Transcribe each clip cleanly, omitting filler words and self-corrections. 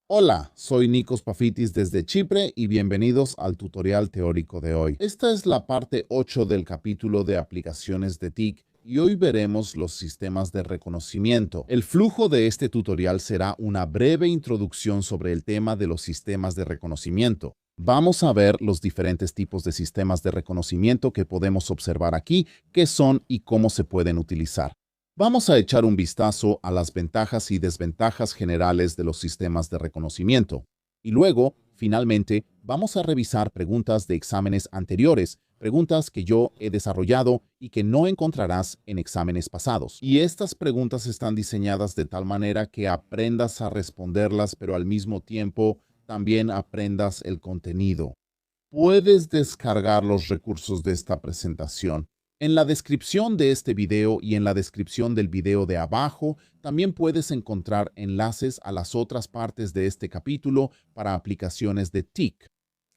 Hola, soy Nikos Pafitis desde Chipre y bienvenidos al tutorial teórico de hoy. Esta es la parte 8 del capítulo de aplicaciones de TIC y hoy veremos los sistemas de reconocimiento. El flujo de este tutorial será una breve introducción sobre el tema de los sistemas de reconocimiento. Vamos a ver los diferentes tipos de sistemas de reconocimiento que podemos observar aquí, qué son y cómo se pueden utilizar. Vamos a echar un vistazo a las ventajas y desventajas generales de los sistemas de reconocimiento. Y luego, finalmente, vamos a revisar preguntas de exámenes anteriores, preguntas que yo he desarrollado y que no encontrarás en exámenes pasados. Y estas preguntas están diseñadas de tal manera que aprendas a responderlas, pero al mismo tiempo también aprendas el contenido. Puedes descargar los recursos de esta presentación. En la descripción de este video y en la descripción del video de abajo, también puedes encontrar enlaces a las otras partes de este capítulo para aplicaciones de TIC.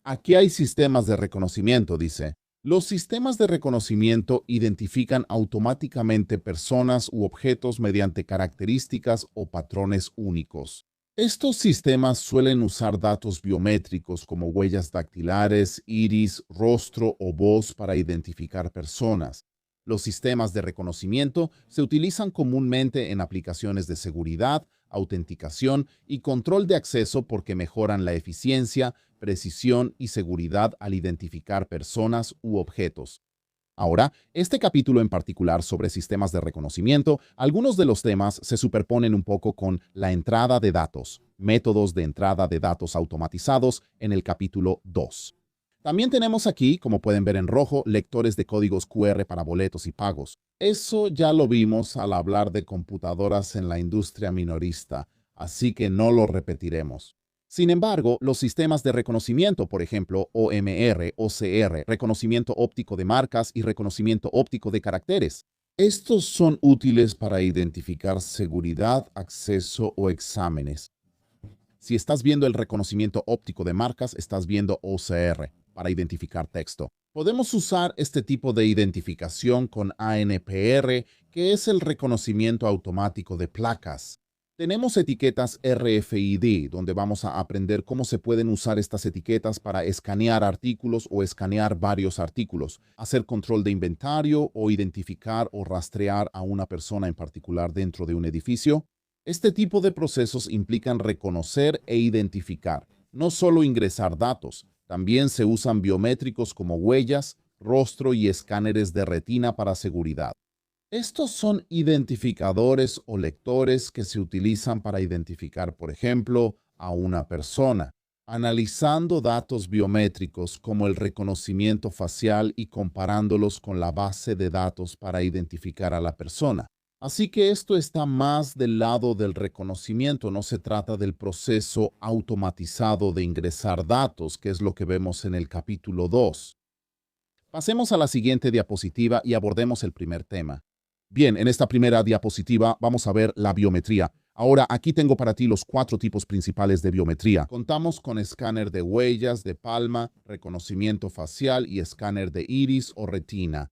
Aquí hay sistemas de reconocimiento, dice. Los sistemas de reconocimiento identifican automáticamente personas u objetos mediante características o patrones únicos. Estos sistemas suelen usar datos biométricos como huellas dactilares, iris, rostro o voz para identificar personas. Los sistemas de reconocimiento se utilizan comúnmente en aplicaciones de seguridad, autenticación y control de acceso porque mejoran la eficiencia, precisión y seguridad al identificar personas u objetos. Ahora, este capítulo en particular sobre sistemas de reconocimiento, algunos de los temas se superponen un poco con la entrada de datos, métodos de entrada de datos automatizados en el capítulo 2. También tenemos aquí, como pueden ver en rojo, lectores de códigos QR para boletos y pagos. Eso ya lo vimos al hablar de computadoras en la industria minorista, así que no lo repetiremos. Sin embargo, los sistemas de reconocimiento, por ejemplo, OMR, OCR, reconocimiento óptico de marcas y reconocimiento óptico de caracteres, estos son útiles para identificar seguridad, acceso o exámenes. Si estás viendo el reconocimiento óptico de marcas, estás viendo OCR para identificar texto. Podemos usar este tipo de identificación con ANPR, que es el reconocimiento automático de placas. Tenemos etiquetas RFID, donde vamos a aprender cómo se pueden usar estas etiquetas para escanear artículos o escanear varios artículos, hacer control de inventario o identificar o rastrear a una persona en particular dentro de un edificio. Este tipo de procesos implican reconocer e identificar, no solo ingresar datos, también se usan biométricos como huellas, rostro y escáneres de retina para seguridad. Estos son identificadores o lectores que se utilizan para identificar, por ejemplo, a una persona, analizando datos biométricos como el reconocimiento facial y comparándolos con la base de datos para identificar a la persona. Así que esto está más del lado del reconocimiento, no se trata del proceso automatizado de ingresar datos, que es lo que vemos en el capítulo 2. Pasemos a la siguiente diapositiva y abordemos el primer tema. Bien, en esta primera diapositiva vamos a ver la biometría. Ahora, aquí tengo para ti los 4 tipos principales de biometría. Contamos con escáner de huellas de palma, reconocimiento facial y escáner de iris o retina.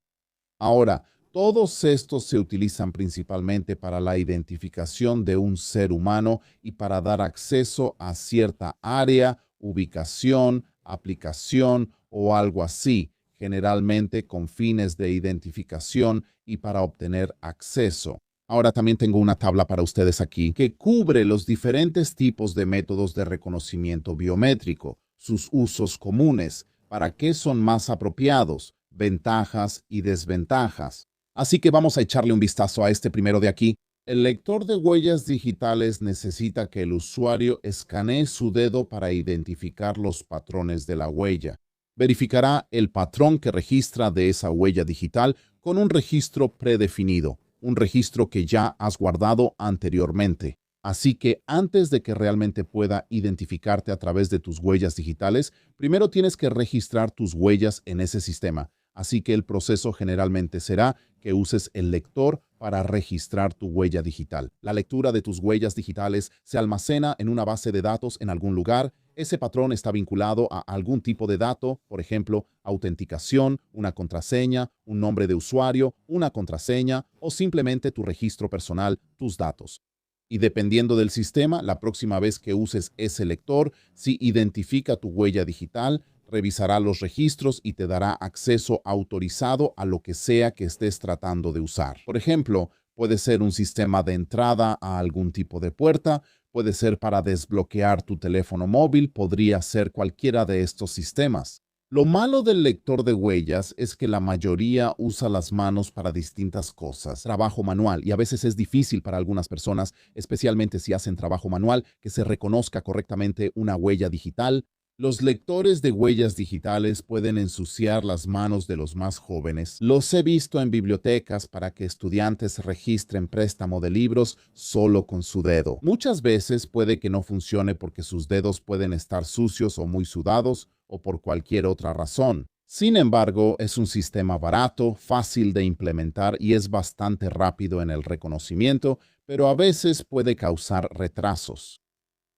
Ahora, todos estos se utilizan principalmente para la identificación de un ser humano y para dar acceso a cierta área, ubicación, aplicación o algo así, generalmente con fines de identificación y para obtener acceso. Ahora también tengo una tabla para ustedes aquí que cubre los diferentes tipos de métodos de reconocimiento biométrico, sus usos comunes, para qué son más apropiados, ventajas y desventajas. Así que vamos a echarle un vistazo a este primero de aquí. El lector de huellas digitales necesita que el usuario escanee su dedo para identificar los patrones de la huella. Verificará el patrón que registra de esa huella digital con un registro predefinido, un registro que ya has guardado anteriormente. Así que antes de que realmente pueda identificarte a través de tus huellas digitales, primero tienes que registrar tus huellas en ese sistema. Así que el proceso generalmente será que uses el lector para registrar tu huella digital. La lectura de tus huellas digitales se almacena en una base de datos en algún lugar. Ese patrón está vinculado a algún tipo de dato, por ejemplo, autenticación, una contraseña, un nombre de usuario, una contraseña o simplemente tu registro personal, tus datos. Y dependiendo del sistema, la próxima vez que uses ese lector, si identifica tu huella digital, revisará los registros y te dará acceso autorizado a lo que sea que estés tratando de usar. Por ejemplo, puede ser un sistema de entrada a algún tipo de puerta, puede ser para desbloquear tu teléfono móvil, podría ser cualquiera de estos sistemas. Lo malo del lector de huellas es que la mayoría usa las manos para distintas cosas, trabajo manual, y a veces es difícil para algunas personas, especialmente si hacen trabajo manual, que se reconozca correctamente una huella digital. Los lectores de huellas digitales pueden ensuciar las manos de los más jóvenes. Los he visto en bibliotecas para que estudiantes registren préstamo de libros solo con su dedo. Muchas veces puede que no funcione porque sus dedos pueden estar sucios o muy sudados o por cualquier otra razón. Sin embargo, es un sistema barato, fácil de implementar y es bastante rápido en el reconocimiento, pero a veces puede causar retrasos.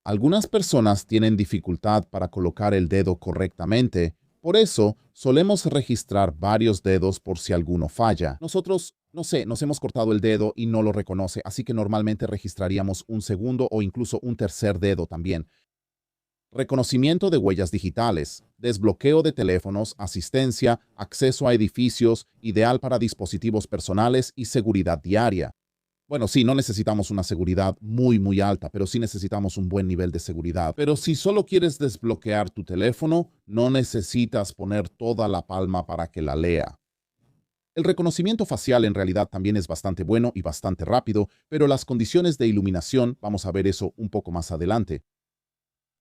Algunas personas tienen dificultad para colocar el dedo correctamente, por eso solemos registrar varios dedos por si alguno falla. Nosotros, no sé, nos hemos cortado el dedo y no lo reconoce, así que normalmente registraríamos un segundo o incluso un tercer dedo también. Reconocimiento de huellas digitales, desbloqueo de teléfonos, asistencia, acceso a edificios, ideal para dispositivos personales y seguridad diaria. Bueno, sí, no necesitamos una seguridad muy alta, pero sí necesitamos un buen nivel de seguridad. Pero si solo quieres desbloquear tu teléfono, no necesitas poner toda la palma para que la lea. El reconocimiento facial en realidad también es bastante bueno y bastante rápido, pero las condiciones de iluminación, vamos a ver eso un poco más adelante.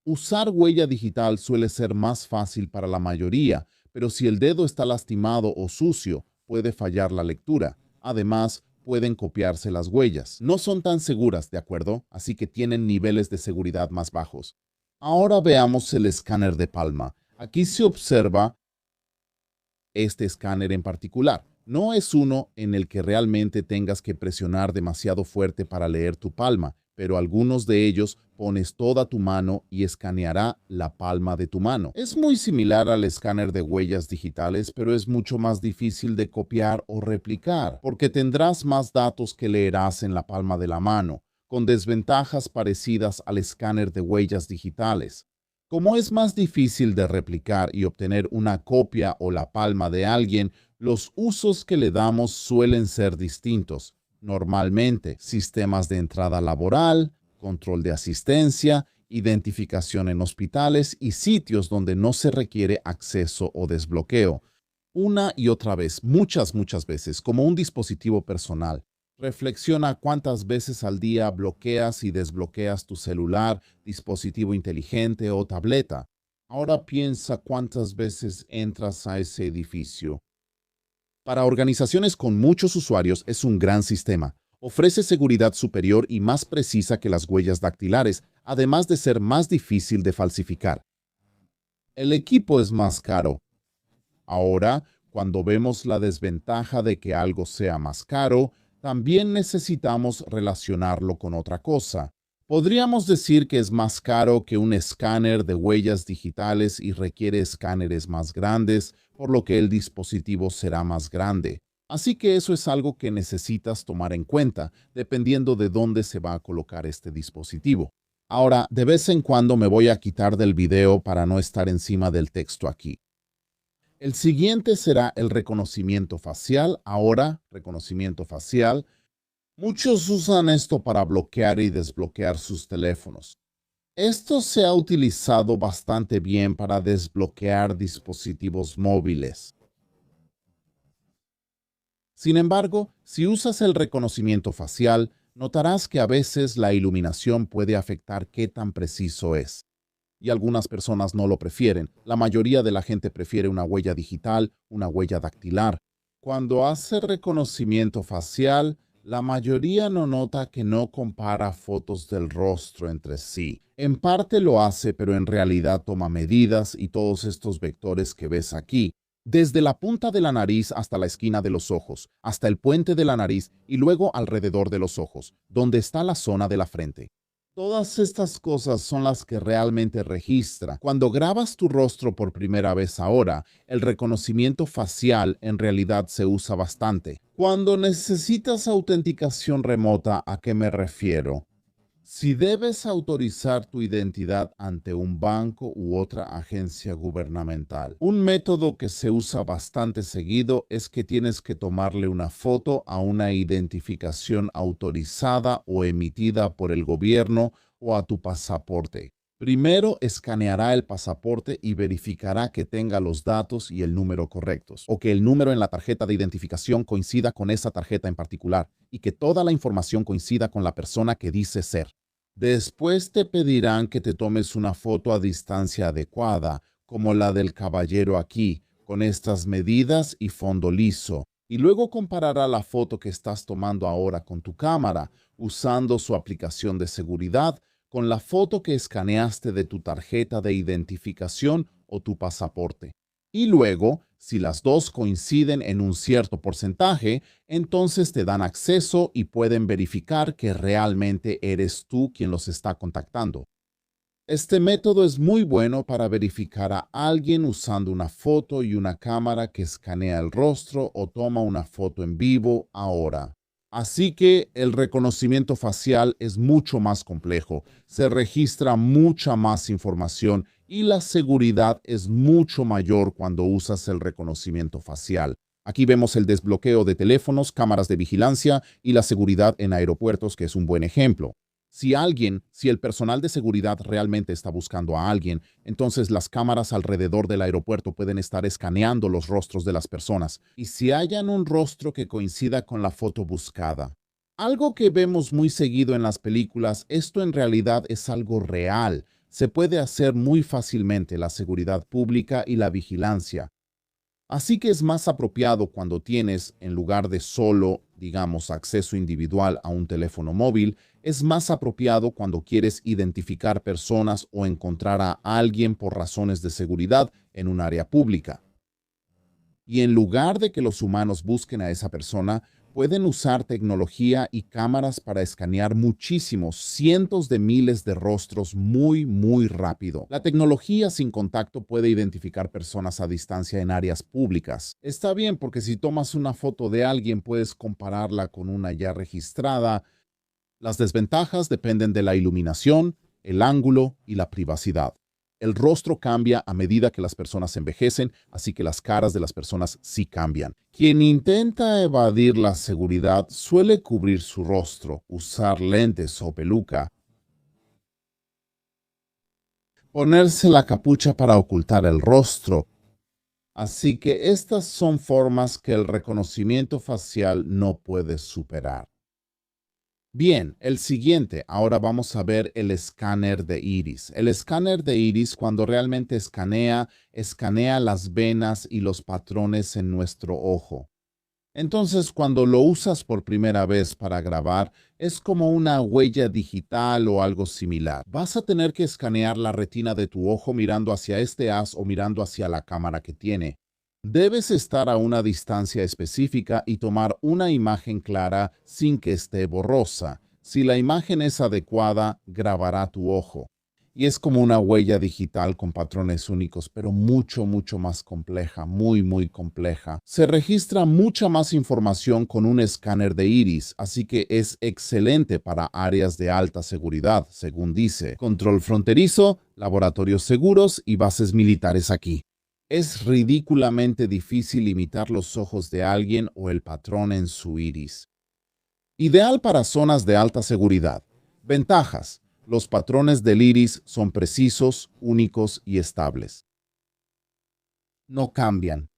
Usar huella digital suele ser más fácil para la mayoría, pero si el dedo está lastimado o sucio, puede fallar la lectura. Además, pueden copiarse las huellas. No son tan seguras, ¿de acuerdo? Así que tienen niveles de seguridad más bajos. Ahora veamos el escáner de palma. Aquí se observa este escáner en particular. No es uno en el que realmente tengas que presionar demasiado fuerte para leer tu palma, pero algunos de ellos pones toda tu mano y escaneará la palma de tu mano. Es muy similar al escáner de huellas digitales, pero es mucho más difícil de copiar o replicar, porque tendrás más datos que leerás en la palma de la mano, con desventajas parecidas al escáner de huellas digitales. Como es más difícil de replicar y obtener una copia o la palma de alguien, los usos que le damos suelen ser distintos. Normalmente, sistemas de entrada laboral, control de asistencia, identificación en hospitales y sitios donde no se requiere acceso o desbloqueo. Una y otra vez, muchas veces, como un dispositivo personal. Reflexiona cuántas veces al día bloqueas y desbloqueas tu celular, dispositivo inteligente o tableta. Ahora piensa cuántas veces entras a ese edificio. Para organizaciones con muchos usuarios es un gran sistema. Ofrece seguridad superior y más precisa que las huellas dactilares, además de ser más difícil de falsificar. El equipo es más caro. Ahora, cuando vemos la desventaja de que algo sea más caro, también necesitamos relacionarlo con otra cosa. Podríamos decir que es más caro que un escáner de huellas digitales y requiere escáneres más grandes, por lo que el dispositivo será más grande. Así que eso es algo que necesitas tomar en cuenta, dependiendo de dónde se va a colocar este dispositivo. Ahora, de vez en cuando me voy a quitar del video para no estar encima del texto aquí. El siguiente será el reconocimiento facial. Ahora, reconocimiento facial. Muchos usan esto para bloquear y desbloquear sus teléfonos. Esto se ha utilizado bastante bien para desbloquear dispositivos móviles. Sin embargo, si usas el reconocimiento facial, notarás que a veces la iluminación puede afectar qué tan preciso es. Y algunas personas no lo prefieren. La mayoría de la gente prefiere una huella digital, una huella dactilar. Cuando hace reconocimiento facial, la mayoría no nota que no compara fotos del rostro entre sí. En parte lo hace, pero en realidad toma medidas y todos estos vectores que ves aquí, desde la punta de la nariz hasta la esquina de los ojos, hasta el puente de la nariz y luego alrededor de los ojos, donde está la zona de la frente. Todas estas cosas son las que realmente registra. Cuando grabas tu rostro por primera vez ahora, el reconocimiento facial en realidad se usa bastante. Cuando necesitas autenticación remota, ¿a qué me refiero? Si debes autorizar tu identidad ante un banco u otra agencia gubernamental. Un método que se usa bastante seguido es que tienes que tomarle una foto a una identificación autorizada o emitida por el gobierno o a tu pasaporte. Primero escaneará el pasaporte y verificará que tenga los datos y el número correctos, o que el número en la tarjeta de identificación coincida con esa tarjeta en particular, y que toda la información coincida con la persona que dice ser. Después te pedirán que te tomes una foto a distancia adecuada, como la del caballero aquí, con estas medidas y fondo liso, y luego comparará la foto que estás tomando ahora con tu cámara, usando su aplicación de seguridad, con la foto que escaneaste de tu tarjeta de identificación o tu pasaporte. Y luego, si las dos coinciden en un cierto porcentaje, entonces te dan acceso y pueden verificar que realmente eres tú quien los está contactando. Este método es muy bueno para verificar a alguien usando una foto y una cámara que escanea el rostro o toma una foto en vivo ahora. Así que el reconocimiento facial es mucho más complejo, se registra mucha más información y la seguridad es mucho mayor cuando usas el reconocimiento facial. Aquí vemos el desbloqueo de teléfonos, cámaras de vigilancia y la seguridad en aeropuertos, que es un buen ejemplo. Si el personal de seguridad realmente está buscando a alguien, entonces las cámaras alrededor del aeropuerto pueden estar escaneando los rostros de las personas y si hayan un rostro que coincida con la foto buscada. Algo que vemos muy seguido en las películas, esto en realidad es algo real. Se puede hacer muy fácilmente la seguridad pública y la vigilancia. Así que es más apropiado cuando tienes, en lugar de solo, digamos, acceso individual a un teléfono móvil, es más apropiado cuando quieres identificar personas o encontrar a alguien por razones de seguridad en un área pública. Y en lugar de que los humanos busquen a esa persona, pueden usar tecnología y cámaras para escanear muchísimos, cientos de miles de rostros muy rápido. La tecnología sin contacto puede identificar personas a distancia en áreas públicas. Está bien porque si tomas una foto de alguien puedes compararla con una ya registrada. Las desventajas dependen de la iluminación, el ángulo y la privacidad. El rostro cambia a medida que las personas envejecen, así que las caras de las personas sí cambian. Quien intenta evadir la seguridad suele cubrir su rostro, usar lentes o peluca, ponerse la capucha para ocultar el rostro. Así que estas son formas que el reconocimiento facial no puede superar. Bien, el siguiente, ahora vamos a ver el escáner de iris. El escáner de iris, cuando realmente escanea las venas y los patrones en nuestro ojo. Entonces, cuando lo usas por primera vez para grabar, es como una huella digital o algo similar. Vas a tener que escanear la retina de tu ojo mirando hacia este haz o mirando hacia la cámara que tiene. Debes estar a una distancia específica y tomar una imagen clara sin que esté borrosa. Si la imagen es adecuada, grabará tu ojo. Y es como una huella digital con patrones únicos, pero mucho más compleja, muy compleja. Se registra mucha más información con un escáner de iris, así que es excelente para áreas de alta seguridad, según dice. Control fronterizo, laboratorios seguros y bases militares aquí. Es ridículamente difícil imitar los ojos de alguien o el patrón en su iris. Ideal para zonas de alta seguridad. Ventajas. Los patrones del iris son precisos, únicos y estables. No cambian.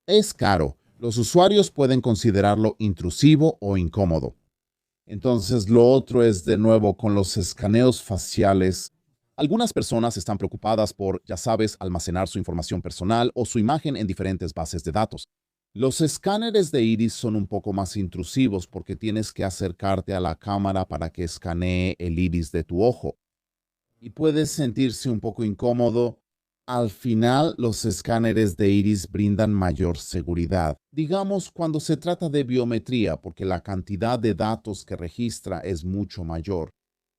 Es caro. Los usuarios pueden considerarlo intrusivo o incómodo. Entonces, lo otro es de nuevo con los escaneos faciales. Algunas personas están preocupadas por, ya sabes, almacenar su información personal o su imagen en diferentes bases de datos. Los escáneres de iris son un poco más intrusivos porque tienes que acercarte a la cámara para que escanee el iris de tu ojo. Y puedes sentirse un poco incómodo. Al final, los escáneres de iris brindan mayor seguridad. Digamos cuando se trata de biometría, porque la cantidad de datos que registra es mucho mayor.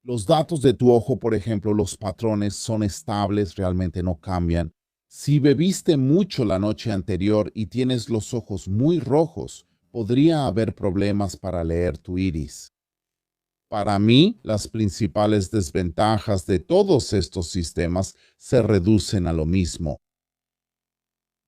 Los datos de tu ojo, por ejemplo, los patrones son estables, realmente no cambian. Si bebiste mucho la noche anterior y tienes los ojos muy rojos, podría haber problemas para leer tu iris. Para mí, las principales desventajas de todos estos sistemas se reducen a lo mismo.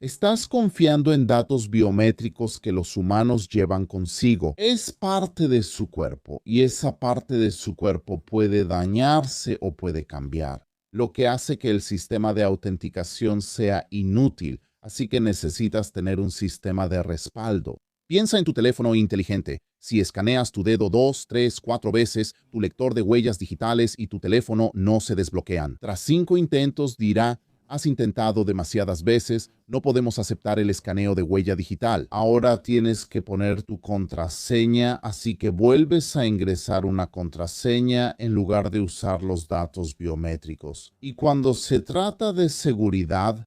Estás confiando en datos biométricos que los humanos llevan consigo. Es parte de su cuerpo y esa parte de su cuerpo puede dañarse o puede cambiar, lo que hace que el sistema de autenticación sea inútil, así que necesitas tener un sistema de respaldo. Piensa en tu teléfono inteligente. Si escaneas tu dedo 2, 3, 4 veces, tu lector de huellas digitales y tu teléfono no se desbloquean. Tras 5 intentos dirá: has intentado demasiadas veces, no podemos aceptar el escaneo de huella digital. Ahora tienes que poner tu contraseña, así que vuelves a ingresar una contraseña en lugar de usar los datos biométricos. Y cuando se trata de seguridad,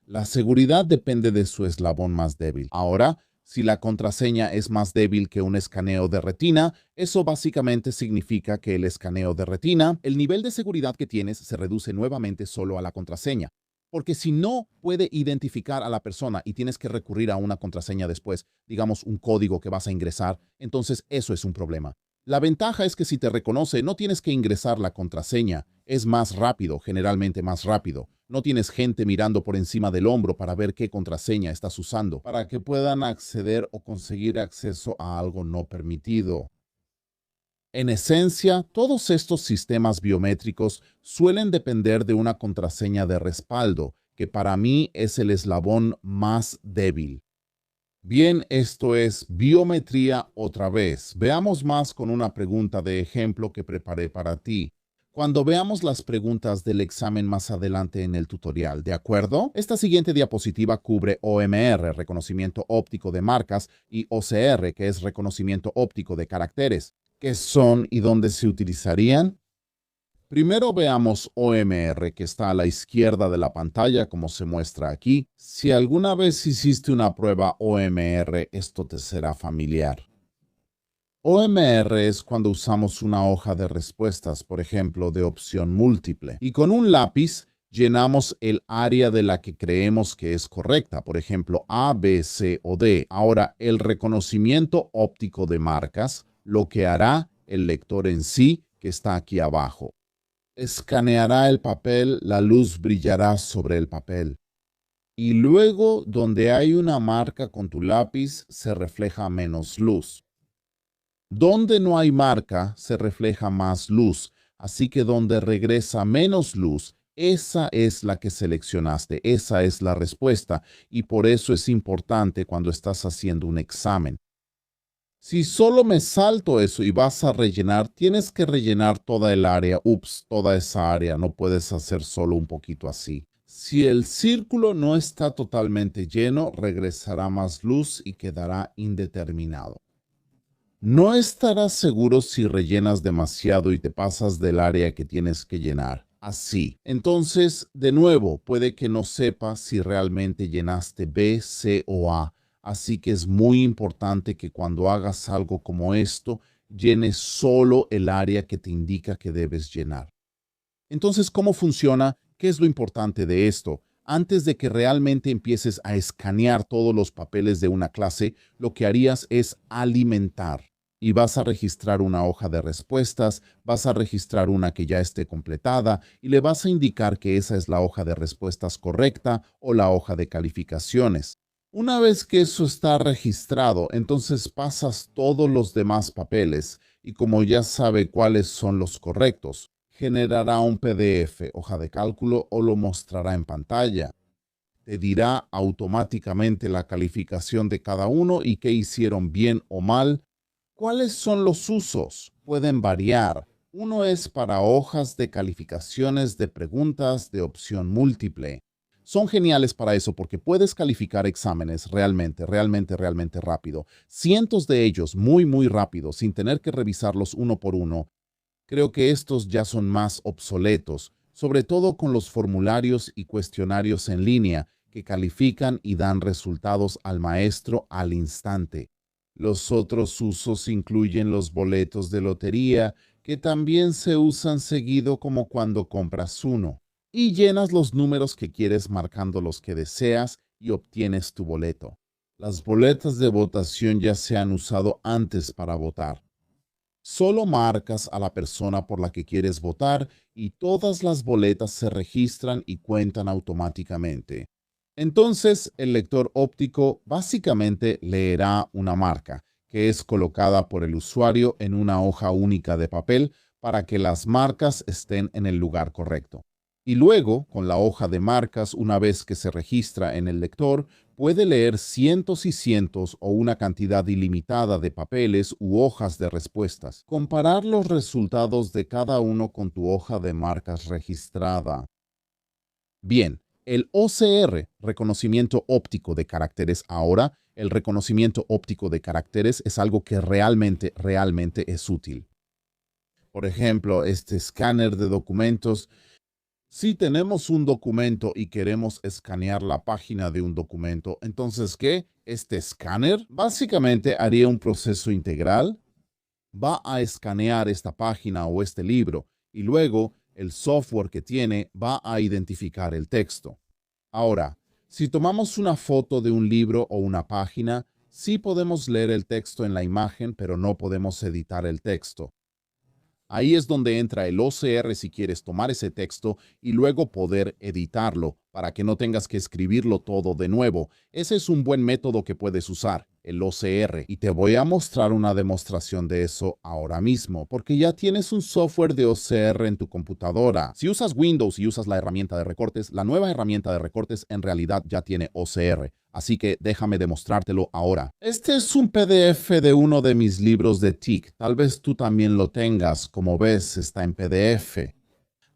la seguridad depende de su eslabón más débil. Ahora, si la contraseña es más débil que un escaneo de retina, eso básicamente significa que el escaneo de retina, el nivel de seguridad que tienes se reduce nuevamente solo a la contraseña. Porque si no puede identificar a la persona y tienes que recurrir a una contraseña después, digamos un código que vas a ingresar, entonces eso es un problema. La ventaja es que si te reconoce, no tienes que ingresar la contraseña. Es más rápido, generalmente más rápido. No tienes gente mirando por encima del hombro para ver qué contraseña estás usando, para que puedan acceder o conseguir acceso a algo no permitido. En esencia, todos estos sistemas biométricos suelen depender de una contraseña de respaldo, que para mí es el eslabón más débil. Bien, esto es biometría otra vez. Veamos más con una pregunta de ejemplo que preparé para ti. Cuando veamos las preguntas del examen más adelante en el tutorial, ¿de acuerdo? Esta siguiente diapositiva cubre OMR, reconocimiento óptico de marcas, y OCR, que es reconocimiento óptico de caracteres. ¿Qué son y dónde se utilizarían? Primero veamos OMR, que está a la izquierda de la pantalla, como se muestra aquí. Si alguna vez hiciste una prueba OMR, esto te será familiar. OMR es cuando usamos una hoja de respuestas, por ejemplo, de opción múltiple, y con un lápiz llenamos el área de la que creemos que es correcta, por ejemplo, A, B, C o D. Ahora, el reconocimiento óptico de marcas, lo que hará el lector en sí, que está aquí abajo. Escaneará el papel, la luz brillará sobre el papel. Y luego, donde hay una marca con tu lápiz, se refleja menos luz. Donde no hay marca, se refleja más luz. Así que donde regresa menos luz, esa es la que seleccionaste, esa es la respuesta. Y por eso es importante cuando estás haciendo un examen. Si solo me salto eso y vas a rellenar, tienes que rellenar toda el área. Ups, toda esa área. No puedes hacer solo un poquito así. Si el círculo no está totalmente lleno, regresará más luz y quedará indeterminado. No estarás seguro si rellenas demasiado y te pasas del área que tienes que llenar. Así. Entonces, de nuevo, puede que no sepas si realmente llenaste B, C o A. Así que es muy importante que cuando hagas algo como esto, llenes solo el área que te indica que debes llenar. Entonces, ¿cómo funciona? ¿Qué es lo importante de esto? Antes de que realmente empieces a escanear todos los papeles de una clase, lo que harías es alimentar. Y vas a registrar una hoja de respuestas, vas a registrar una que ya esté completada y le vas a indicar que esa es la hoja de respuestas correcta o la hoja de calificaciones. Una vez que eso está registrado, entonces pasas todos los demás papeles y como ya sabe cuáles son los correctos, generará un PDF, hoja de cálculo o lo mostrará en pantalla. Te dirá automáticamente la calificación de cada uno y qué hicieron bien o mal. ¿Cuáles son los usos? Pueden variar. Uno es para hojas de calificaciones de preguntas de opción múltiple. Son geniales para eso porque puedes calificar exámenes realmente rápido. Cientos de ellos muy rápido sin tener que revisarlos uno por uno. Creo que estos ya son más obsoletos, sobre todo con los formularios y cuestionarios en línea que califican y dan resultados al maestro al instante. Los otros usos incluyen los boletos de lotería, que también se usan seguido como cuando compras uno, y llenas los números que quieres marcando los que deseas y obtienes tu boleto. Las boletas de votación ya se han usado antes para votar. Solo marcas a la persona por la que quieres votar y todas las boletas se registran y cuentan automáticamente. Entonces, el lector óptico básicamente leerá una marca, que es colocada por el usuario en una hoja única de papel para que las marcas estén en el lugar correcto. Y luego, con la hoja de marcas, una vez que se registra en el lector, puede leer cientos y cientos o una cantidad ilimitada de papeles u hojas de respuestas. Comparar los resultados de cada uno con tu hoja de marcas registrada. Bien, el OCR, reconocimiento óptico de caracteres, ahora el reconocimiento óptico de caracteres es algo que realmente es útil. Por ejemplo, este escáner de documentos. Si tenemos un documento y queremos escanear la página de un documento, entonces, ¿qué? Este escáner básicamente haría un proceso integral, va a escanear esta página o este libro y luego el software que tiene va a identificar el texto. Ahora, si tomamos una foto de un libro o una página, sí podemos leer el texto en la imagen, pero no podemos editar el texto. Ahí es donde entra el OCR si quieres tomar ese texto y luego poder editarlo para que no tengas que escribirlo todo de nuevo. Ese es un buen método que puedes usar, el OCR. Y te voy a mostrar una demostración de eso ahora mismo, porque ya tienes un software de OCR en tu computadora. Si usas Windows y usas la herramienta de recortes, la nueva herramienta de recortes en realidad ya tiene OCR. Así que déjame demostrártelo ahora. Este es un PDF de uno de mis libros de TIC. Tal vez tú también lo tengas. Como ves, está en PDF.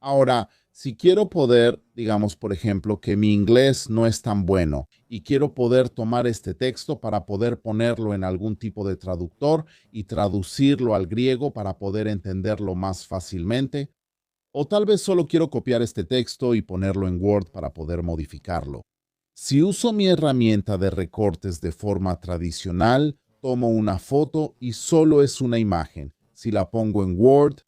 Ahora, si quiero poder, digamos, por ejemplo, que mi inglés no es tan bueno y quiero poder tomar este texto para poder ponerlo en algún tipo de traductor y traducirlo al griego para poder entenderlo más fácilmente, o tal vez solo quiero copiar este texto y ponerlo en Word para poder modificarlo. Si uso mi herramienta de recortes de forma tradicional, tomo una foto y solo es una imagen. Si la pongo en Word,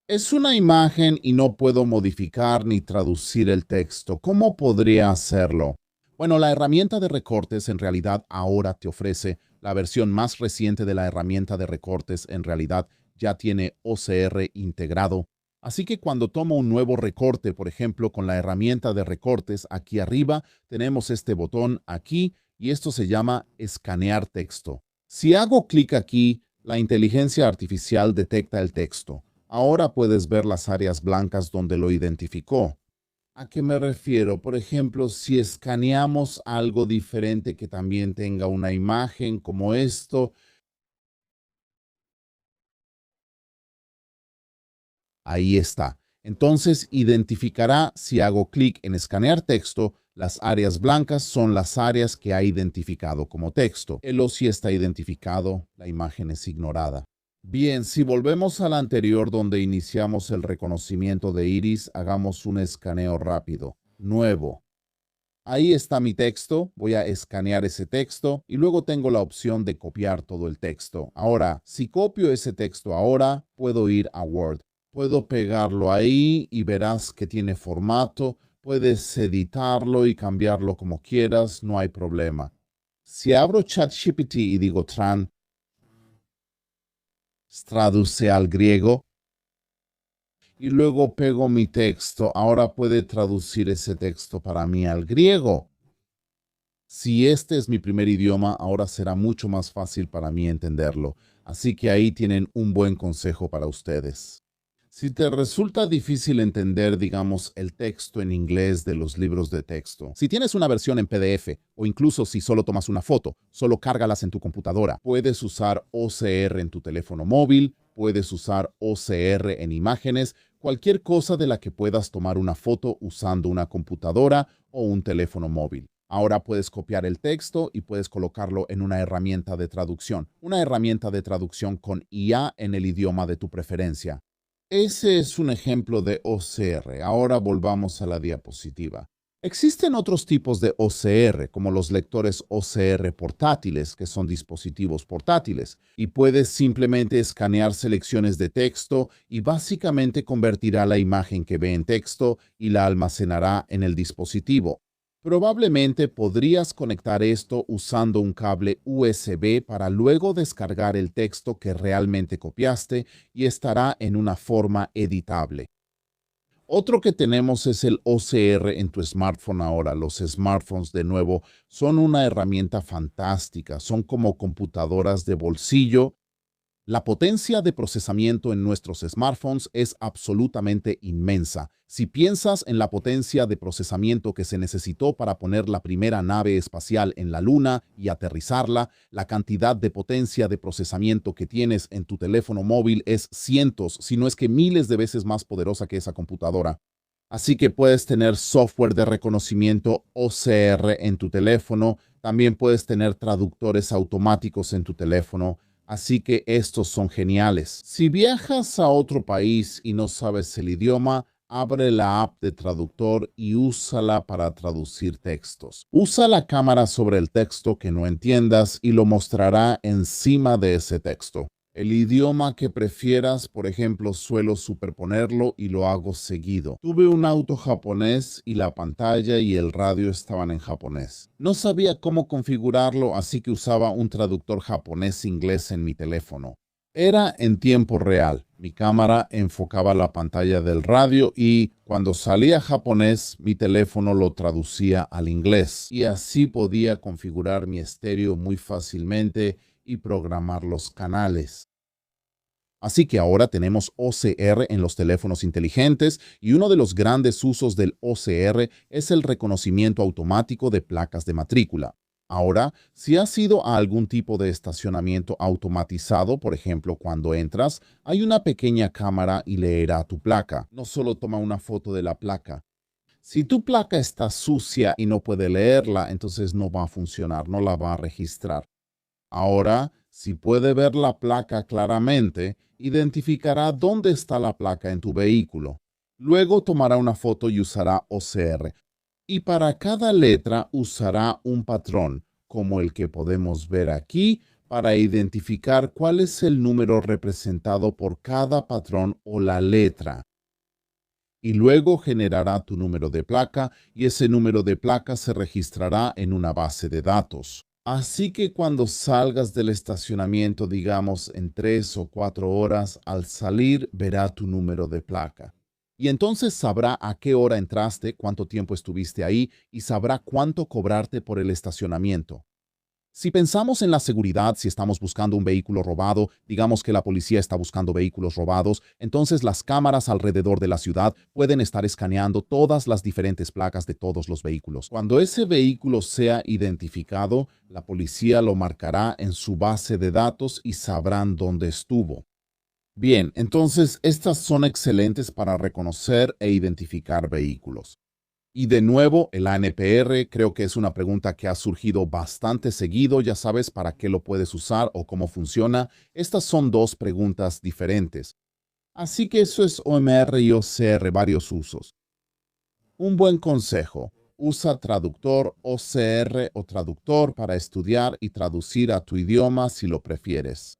es una imagen y no puedo modificar ni traducir el texto. ¿Cómo podría hacerlo? Bueno, la herramienta de recortes en realidad ahora te ofrece la versión más reciente de la herramienta de recortes. En realidad ya tiene OCR integrado. Así que cuando tomo un nuevo recorte, por ejemplo, con la herramienta de recortes, aquí arriba tenemos este botón aquí y esto se llama escanear texto. Si hago clic aquí, la inteligencia artificial detecta el texto. Ahora puedes ver las áreas blancas donde lo identificó. ¿A qué me refiero? Por ejemplo, si escaneamos algo diferente que también tenga una imagen como esto, ahí está. Entonces identificará si hago clic en escanear texto, las áreas blancas son las áreas que ha identificado como texto. El o si está identificado, la imagen es ignorada. Bien, si volvemos al anterior donde iniciamos el reconocimiento de iris, hagamos un escaneo rápido. Nuevo. Ahí está mi texto, voy a escanear ese texto y luego tengo la opción de copiar todo el texto. Ahora, si copio ese texto ahora, puedo ir a Word. Puedo pegarlo ahí y verás que tiene formato. Puedes editarlo y cambiarlo como quieras, no hay problema. Si abro ChatGPT y digo traduce al griego y luego pego mi texto, ahora puede traducir ese texto para mí al griego. Si este es mi primer idioma, ahora será mucho más fácil para mí entenderlo. Así que ahí tienen un buen consejo para ustedes. Si te resulta difícil entender, digamos, el texto en inglés de los libros de texto, si tienes una versión en PDF o incluso si solo tomas una foto, solo cárgalas en tu computadora. Puedes usar OCR en tu teléfono móvil, puedes usar OCR en imágenes, cualquier cosa de la que puedas tomar una foto usando una computadora o un teléfono móvil. Ahora puedes copiar el texto y puedes colocarlo en una herramienta de traducción con IA en el idioma de tu preferencia. Ese es un ejemplo de OCR. Ahora volvamos a la diapositiva. Existen otros tipos de OCR, como los lectores OCR portátiles, que son dispositivos portátiles, y puedes simplemente escanear selecciones de texto y básicamente convertirá la imagen que ve en texto y la almacenará en el dispositivo. Probablemente podrías conectar esto usando un cable USB para luego descargar el texto que realmente copiaste y estará en una forma editable. Otro que tenemos es el OCR en tu smartphone ahora. Los smartphones, de nuevo, son una herramienta fantástica. Son como computadoras de bolsillo. La potencia de procesamiento en nuestros smartphones es absolutamente inmensa. Si piensas en la potencia de procesamiento que se necesitó para poner la primera nave espacial en la Luna y aterrizarla, la cantidad de potencia de procesamiento que tienes en tu teléfono móvil es cientos, si no es que miles de veces más poderosa que esa computadora. Así que puedes tener software de reconocimiento OCR en tu teléfono, también puedes tener traductores automáticos en tu teléfono. Así que estos son geniales. Si viajas a otro país y no sabes el idioma, abre la app de traductor y úsala para traducir textos. Usa la cámara sobre el texto que no entiendas y lo mostrará encima de ese texto. El idioma que prefieras, por ejemplo, suelo superponerlo y lo hago seguido. Tuve un auto japonés y la pantalla y el radio estaban en japonés. No sabía cómo configurarlo, así que usaba un traductor japonés-inglés en mi teléfono. Era en tiempo real. Mi cámara enfocaba la pantalla del radio y cuando salía japonés, mi teléfono lo traducía al inglés. Y así podía configurar mi estéreo muy fácilmente y programar los canales. Así que ahora tenemos OCR en los teléfonos inteligentes y uno de los grandes usos del OCR es el reconocimiento automático de placas de matrícula. Ahora, si has ido a algún tipo de estacionamiento automatizado, por ejemplo, cuando entras, hay una pequeña cámara y leerá tu placa. No solo toma una foto de la placa. Si tu placa está sucia y no puede leerla, entonces no va a funcionar, no la va a registrar. Ahora, si puede ver la placa claramente, identificará dónde está la placa en tu vehículo. Luego tomará una foto y usará OCR. Y para cada letra usará un patrón, como el que podemos ver aquí, para identificar cuál es el número representado por cada patrón o la letra. Y luego generará tu número de placa y ese número de placa se registrará en una base de datos. Así que cuando salgas del estacionamiento, digamos en 3 o 4 horas, al salir verá tu número de placa. Y entonces sabrá a qué hora entraste, cuánto tiempo estuviste ahí y sabrá cuánto cobrarte por el estacionamiento. Si pensamos en la seguridad, si estamos buscando un vehículo robado, digamos que la policía está buscando vehículos robados, entonces las cámaras alrededor de la ciudad pueden estar escaneando todas las diferentes placas de todos los vehículos. Cuando ese vehículo sea identificado, la policía lo marcará en su base de datos y sabrán dónde estuvo. Bien, entonces estas son excelentes para reconocer e identificar vehículos. Y de nuevo, el ANPR creo que es una pregunta que ha surgido bastante seguido. Ya sabes para qué lo puedes usar o cómo funciona. Estas son dos preguntas diferentes. Así que eso es OMR y OCR, varios usos. Un buen consejo. Usa traductor OCR o traductor para estudiar y traducir a tu idioma si lo prefieres.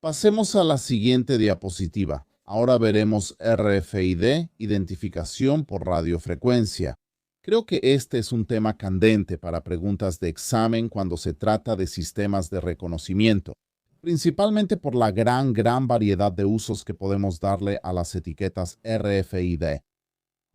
Pasemos a la siguiente diapositiva. Ahora veremos RFID, identificación por radiofrecuencia. Creo que este es un tema candente para preguntas de examen cuando se trata de sistemas de reconocimiento, principalmente por la gran variedad de usos que podemos darle a las etiquetas RFID.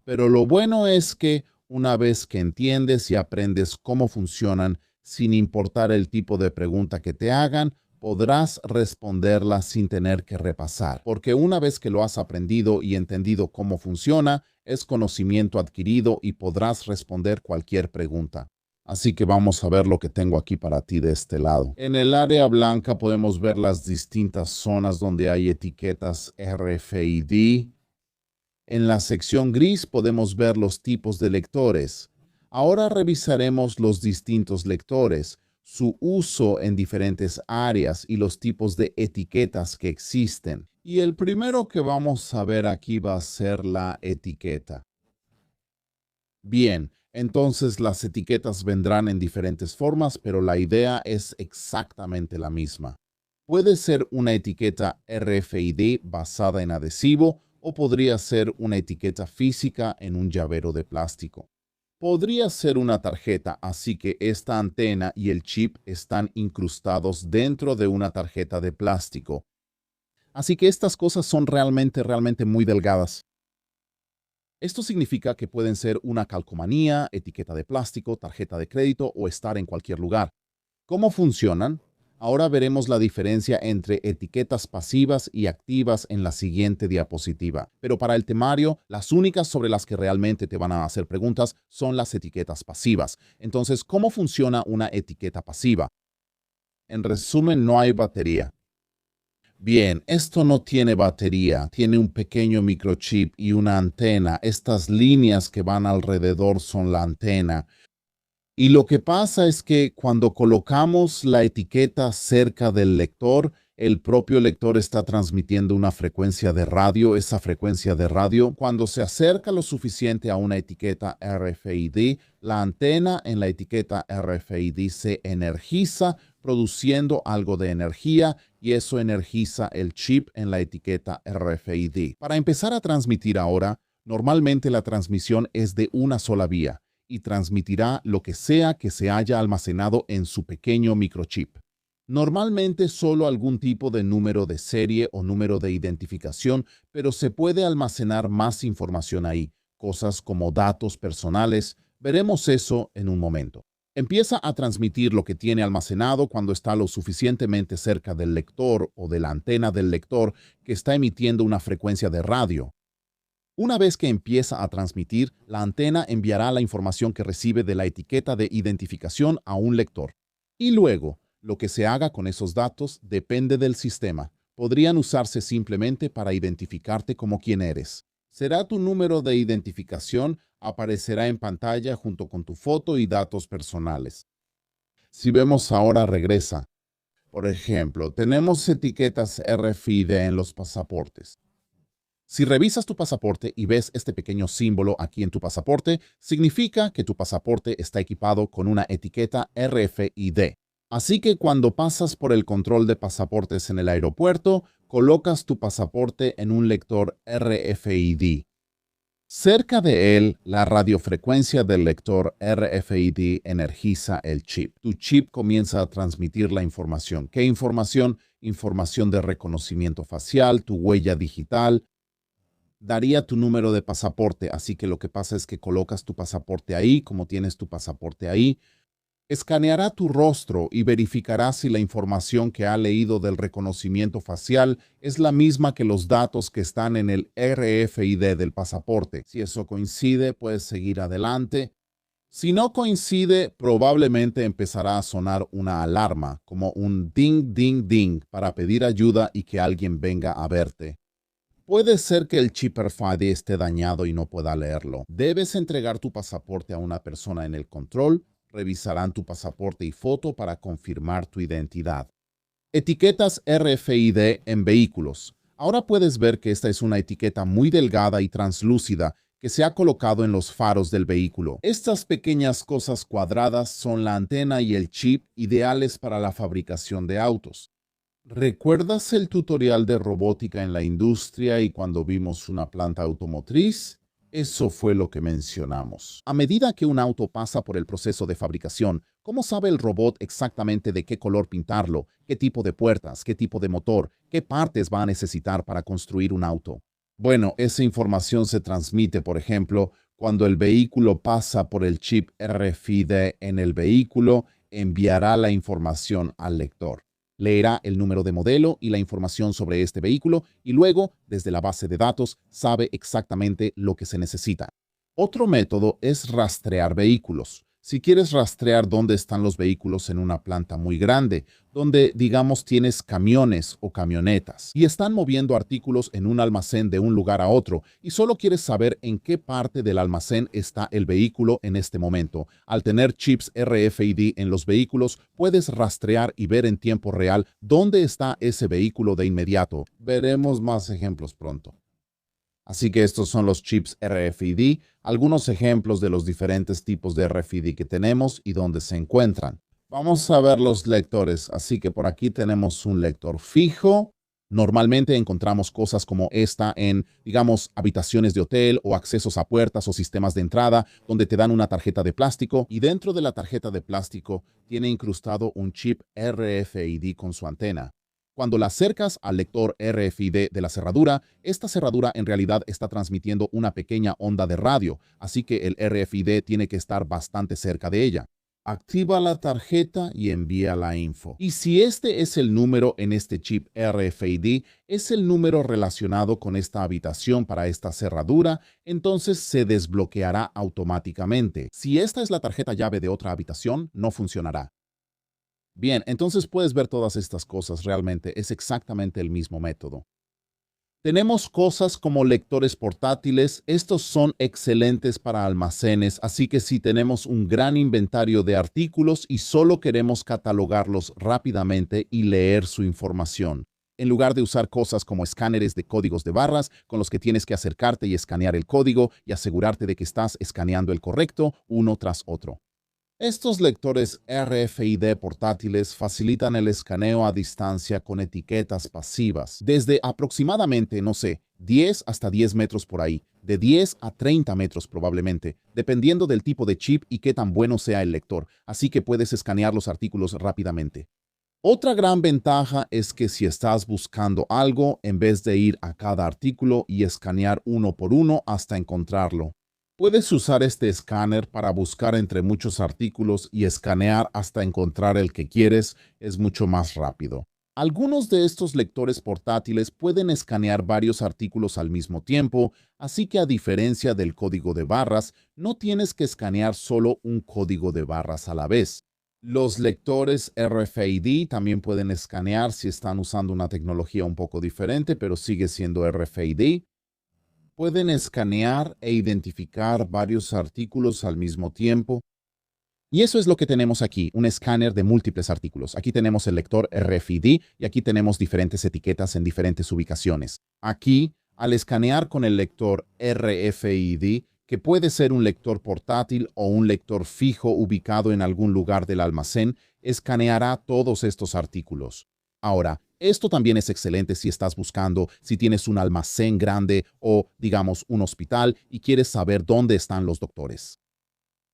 Pero lo bueno es que una vez que entiendes y aprendes cómo funcionan, sin importar el tipo de pregunta que te hagan, podrás responderla sin tener que repasar, porque una vez que lo has aprendido y entendido cómo funciona, es conocimiento adquirido y podrás responder cualquier pregunta. Así que vamos a ver lo que tengo aquí para ti de este lado. En el área blanca podemos ver las distintas zonas donde hay etiquetas RFID. En la sección gris podemos ver los tipos de lectores. Ahora revisaremos los distintos lectores, su uso en diferentes áreas y los tipos de etiquetas que existen. Y el primero que vamos a ver aquí va a ser la etiqueta. Bien, entonces las etiquetas vendrán en diferentes formas, pero la idea es exactamente la misma. Puede ser una etiqueta RFID basada en adhesivo o podría ser una etiqueta física en un llavero de plástico. Podría ser una tarjeta, así que esta antena y el chip están incrustados dentro de una tarjeta de plástico. Así que estas cosas son realmente muy delgadas. Esto significa que pueden ser una calcomanía, etiqueta de plástico, tarjeta de crédito o estar en cualquier lugar. ¿Cómo funcionan? Ahora veremos la diferencia entre etiquetas pasivas y activas en la siguiente diapositiva. Pero para el temario, las únicas sobre las que realmente te van a hacer preguntas son las etiquetas pasivas. Entonces, ¿cómo funciona una etiqueta pasiva? En resumen, no hay batería. Bien, esto no tiene batería, tiene un pequeño microchip y una antena. Estas líneas que van alrededor son la antena. Y lo que pasa es que cuando colocamos la etiqueta cerca del lector, el propio lector está transmitiendo una frecuencia de radio. Esa frecuencia de radio, cuando se acerca lo suficiente a una etiqueta RFID, la antena en la etiqueta RFID se energiza, produciendo algo de energía, y eso energiza el chip en la etiqueta RFID. Para empezar a transmitir ahora, normalmente la transmisión es de una sola vía y transmitirá lo que sea que se haya almacenado en su pequeño microchip. Normalmente solo algún tipo de número de serie o número de identificación, pero se puede almacenar más información ahí, cosas como datos personales. Veremos eso en un momento. Empieza a transmitir lo que tiene almacenado cuando está lo suficientemente cerca del lector o de la antena del lector que está emitiendo una frecuencia de radio. Una vez que empieza a transmitir, la antena enviará la información que recibe de la etiqueta de identificación a un lector. Y luego, lo que se haga con esos datos depende del sistema. Podrían usarse simplemente para identificarte como quien eres. Será tu número de identificación, aparecerá en pantalla junto con tu foto y datos personales. Si vemos ahora regresa. Por ejemplo, tenemos etiquetas RFID en los pasaportes. Si revisas tu pasaporte y ves este pequeño símbolo aquí en tu pasaporte, significa que tu pasaporte está equipado con una etiqueta RFID. Así que cuando pasas por el control de pasaportes en el aeropuerto, colocas tu pasaporte en un lector RFID. Cerca de él, la radiofrecuencia del lector RFID energiza el chip. Tu chip comienza a transmitir la información. ¿Qué información? Información de reconocimiento facial, tu huella digital. Daría tu número de pasaporte, así que lo que pasa es que colocas tu pasaporte ahí, como tienes tu pasaporte ahí, escaneará tu rostro y verificará si la información que ha leído del reconocimiento facial es la misma que los datos que están en el RFID del pasaporte. Si eso coincide, puedes seguir adelante. Si no coincide, probablemente empezará a sonar una alarma, como un ding, ding, ding, para pedir ayuda y que alguien venga a verte. Puede ser que el chip RFID esté dañado y no pueda leerlo. Debes entregar tu pasaporte a una persona en el control. Revisarán tu pasaporte y foto para confirmar tu identidad. Etiquetas RFID en vehículos. Ahora puedes ver que esta es una etiqueta muy delgada y translúcida que se ha colocado en los faros del vehículo. Estas pequeñas cosas cuadradas son la antena y el chip ideales para la fabricación de autos. ¿Recuerdas el tutorial de robótica en la industria y cuando vimos una planta automotriz? Eso fue lo que mencionamos. A medida que un auto pasa por el proceso de fabricación, ¿cómo sabe el robot exactamente de qué color pintarlo, qué tipo de puertas, qué tipo de motor, qué partes va a necesitar para construir un auto? Bueno, esa información se transmite, por ejemplo, cuando el vehículo pasa por el chip RFID en el vehículo, enviará la información al lector. Leerá el número de modelo y la información sobre este vehículo y luego, desde la base de datos, sabe exactamente lo que se necesita. Otro método es rastrear vehículos. Si quieres rastrear dónde están los vehículos en una planta muy grande, donde, digamos, tienes camiones o camionetas y están moviendo artículos en un almacén de un lugar a otro y solo quieres saber en qué parte del almacén está el vehículo en este momento. Al tener chips RFID en los vehículos, puedes rastrear y ver en tiempo real dónde está ese vehículo de inmediato. Veremos más ejemplos pronto. Así que estos son los chips RFID, algunos ejemplos de los diferentes tipos de RFID que tenemos y dónde se encuentran. Vamos a ver los lectores, así que por aquí tenemos un lector fijo, Normalmente encontramos cosas como esta en, digamos, habitaciones de hotel o accesos a puertas o sistemas de entrada donde te dan una tarjeta de plástico y dentro de la tarjeta de plástico tiene incrustado un chip RFID con su antena. Cuando la acercas al lector RFID de la cerradura, esta cerradura en realidad está transmitiendo una pequeña onda de radio, así que el RFID tiene que estar bastante cerca de ella. Activa la tarjeta y envía la info. Y si este es el número en este chip RFID, es el número relacionado con esta habitación para esta cerradura, entonces se desbloqueará automáticamente. Si esta es la tarjeta llave de otra habitación, no funcionará. Bien, entonces puedes ver todas estas cosas, realmente es exactamente el mismo método. Tenemos cosas como lectores portátiles, estos son excelentes para almacenes, así que si tenemos un gran inventario de artículos y solo queremos catalogarlos rápidamente y leer su información, en lugar de usar cosas como escáneres de códigos de barras con los que tienes que acercarte y escanear el código y asegurarte de que estás escaneando el correcto uno tras otro. Estos lectores RFID portátiles facilitan el escaneo a distancia con etiquetas pasivas, desde aproximadamente, no sé, 10 hasta 10 metros por ahí, de 10 a 30 metros probablemente, dependiendo del tipo de chip y qué tan bueno sea el lector, así que puedes escanear los artículos rápidamente. Otra gran ventaja es que si estás buscando algo, en vez de ir a cada artículo y escanear uno por uno hasta encontrarlo, puedes usar este escáner para buscar entre muchos artículos y escanear hasta encontrar el que quieres, es mucho más rápido. Algunos de estos lectores portátiles pueden escanear varios artículos al mismo tiempo, así que a diferencia del código de barras, no tienes que escanear solo un código de barras a la vez. Los lectores RFID también pueden escanear si están usando una tecnología un poco diferente, pero sigue siendo RFID. Pueden escanear e identificar varios artículos al mismo tiempo. Y eso es lo que tenemos aquí, un escáner de múltiples artículos. Aquí tenemos el lector RFID y aquí tenemos diferentes etiquetas en diferentes ubicaciones. Aquí, al escanear con el lector RFID, que puede ser un lector portátil o un lector fijo ubicado en algún lugar del almacén, escaneará todos estos artículos. Ahora, esto también es excelente si estás buscando, si tienes un almacén grande o, digamos, un hospital y quieres saber dónde están los doctores.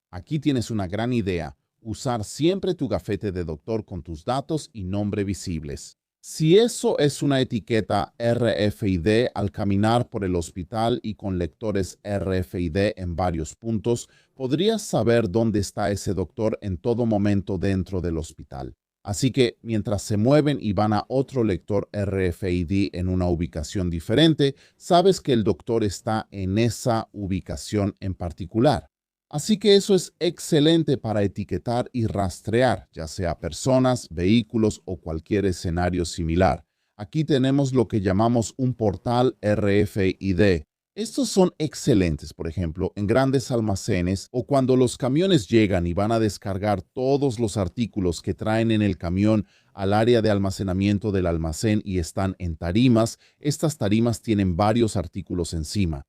Aquí tienes una gran idea, usar siempre tu gafete de doctor con tus datos y nombre visibles. Si eso es una etiqueta RFID al caminar por el hospital y con lectores RFID en varios puntos, podrías saber dónde está ese doctor en todo momento dentro del hospital. Así que mientras se mueven y van a otro lector RFID en una ubicación diferente, sabes que el doctor está en esa ubicación en particular. Así que eso es excelente para etiquetar y rastrear, ya sea personas, vehículos o cualquier escenario similar. Aquí tenemos lo que llamamos un portal RFID. Estos son excelentes, por ejemplo, en grandes almacenes o cuando los camiones llegan y van a descargar todos los artículos que traen en el camión al área de almacenamiento del almacén y están en tarimas. Estas tarimas tienen varios artículos encima.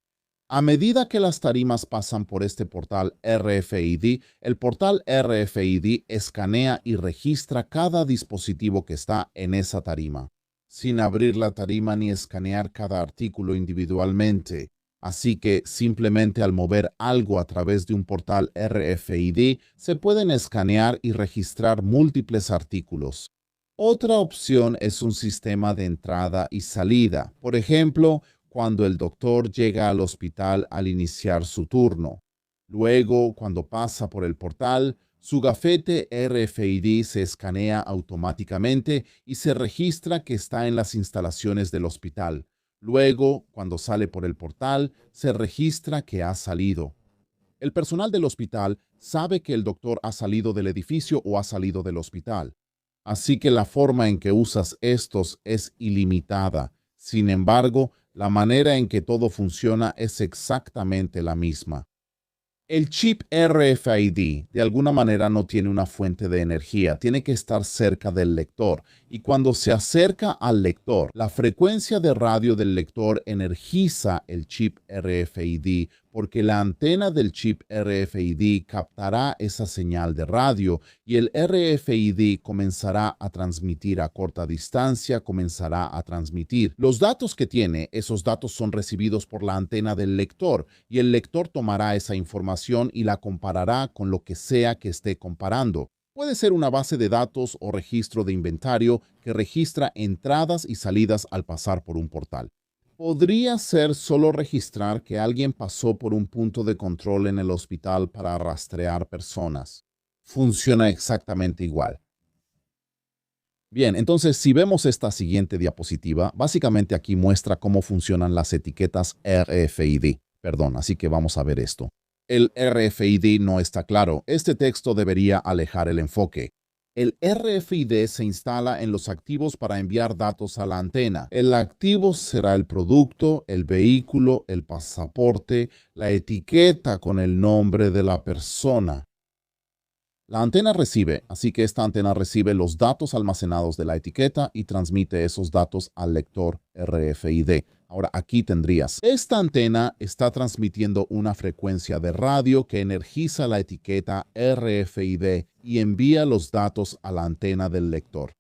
A medida que las tarimas pasan por este portal RFID, el portal RFID escanea y registra cada dispositivo que está en esa tarima, sin abrir la tarima ni escanear cada artículo individualmente. Así que simplemente al mover algo a través de un portal RFID, se pueden escanear y registrar múltiples artículos. Otra opción es un sistema de entrada y salida. Por ejemplo, cuando el doctor llega al hospital al iniciar su turno. Luego, cuando pasa por el portal, su gafete RFID se escanea automáticamente y se registra que está en las instalaciones del hospital. Luego, cuando sale por el portal, se registra que ha salido. El personal del hospital sabe que el doctor ha salido del edificio o ha salido del hospital. Así que la forma en que usas estos es ilimitada. Sin embargo, la manera en que todo funciona es exactamente la misma. El chip RFID de alguna manera no tiene una fuente de energía, tiene que estar cerca del lector y cuando se acerca al lector, la frecuencia de radio del lector energiza el chip RFID, porque la antena del chip RFID captará esa señal de radio y el RFID comenzará a transmitir a corta distancia, comenzará a transmitir. Los datos que tiene, esos datos son recibidos por la antena del lector y el lector tomará esa información y la comparará con lo que sea que esté comparando. Puede ser una base de datos o registro de inventario que registra entradas y salidas al pasar por un portal. Podría ser solo registrar que alguien pasó por un punto de control en el hospital para rastrear personas. Funciona exactamente igual. Bien, entonces si vemos esta siguiente diapositiva, básicamente aquí muestra cómo funcionan las etiquetas RFID. Perdón, así que vamos a ver esto. El RFID no está claro. Este texto debería alejar el enfoque. El RFID se instala en los activos para enviar datos a la antena. El activo será el producto, el vehículo, el pasaporte, la etiqueta con el nombre de la persona. La antena recibe, así que esta antena recibe los datos almacenados de la etiqueta y transmite esos datos al lector RFID. Ahora aquí tendrías, esta antena está transmitiendo una frecuencia de radio que energiza la etiqueta RFID y envía los datos a la antena del lector.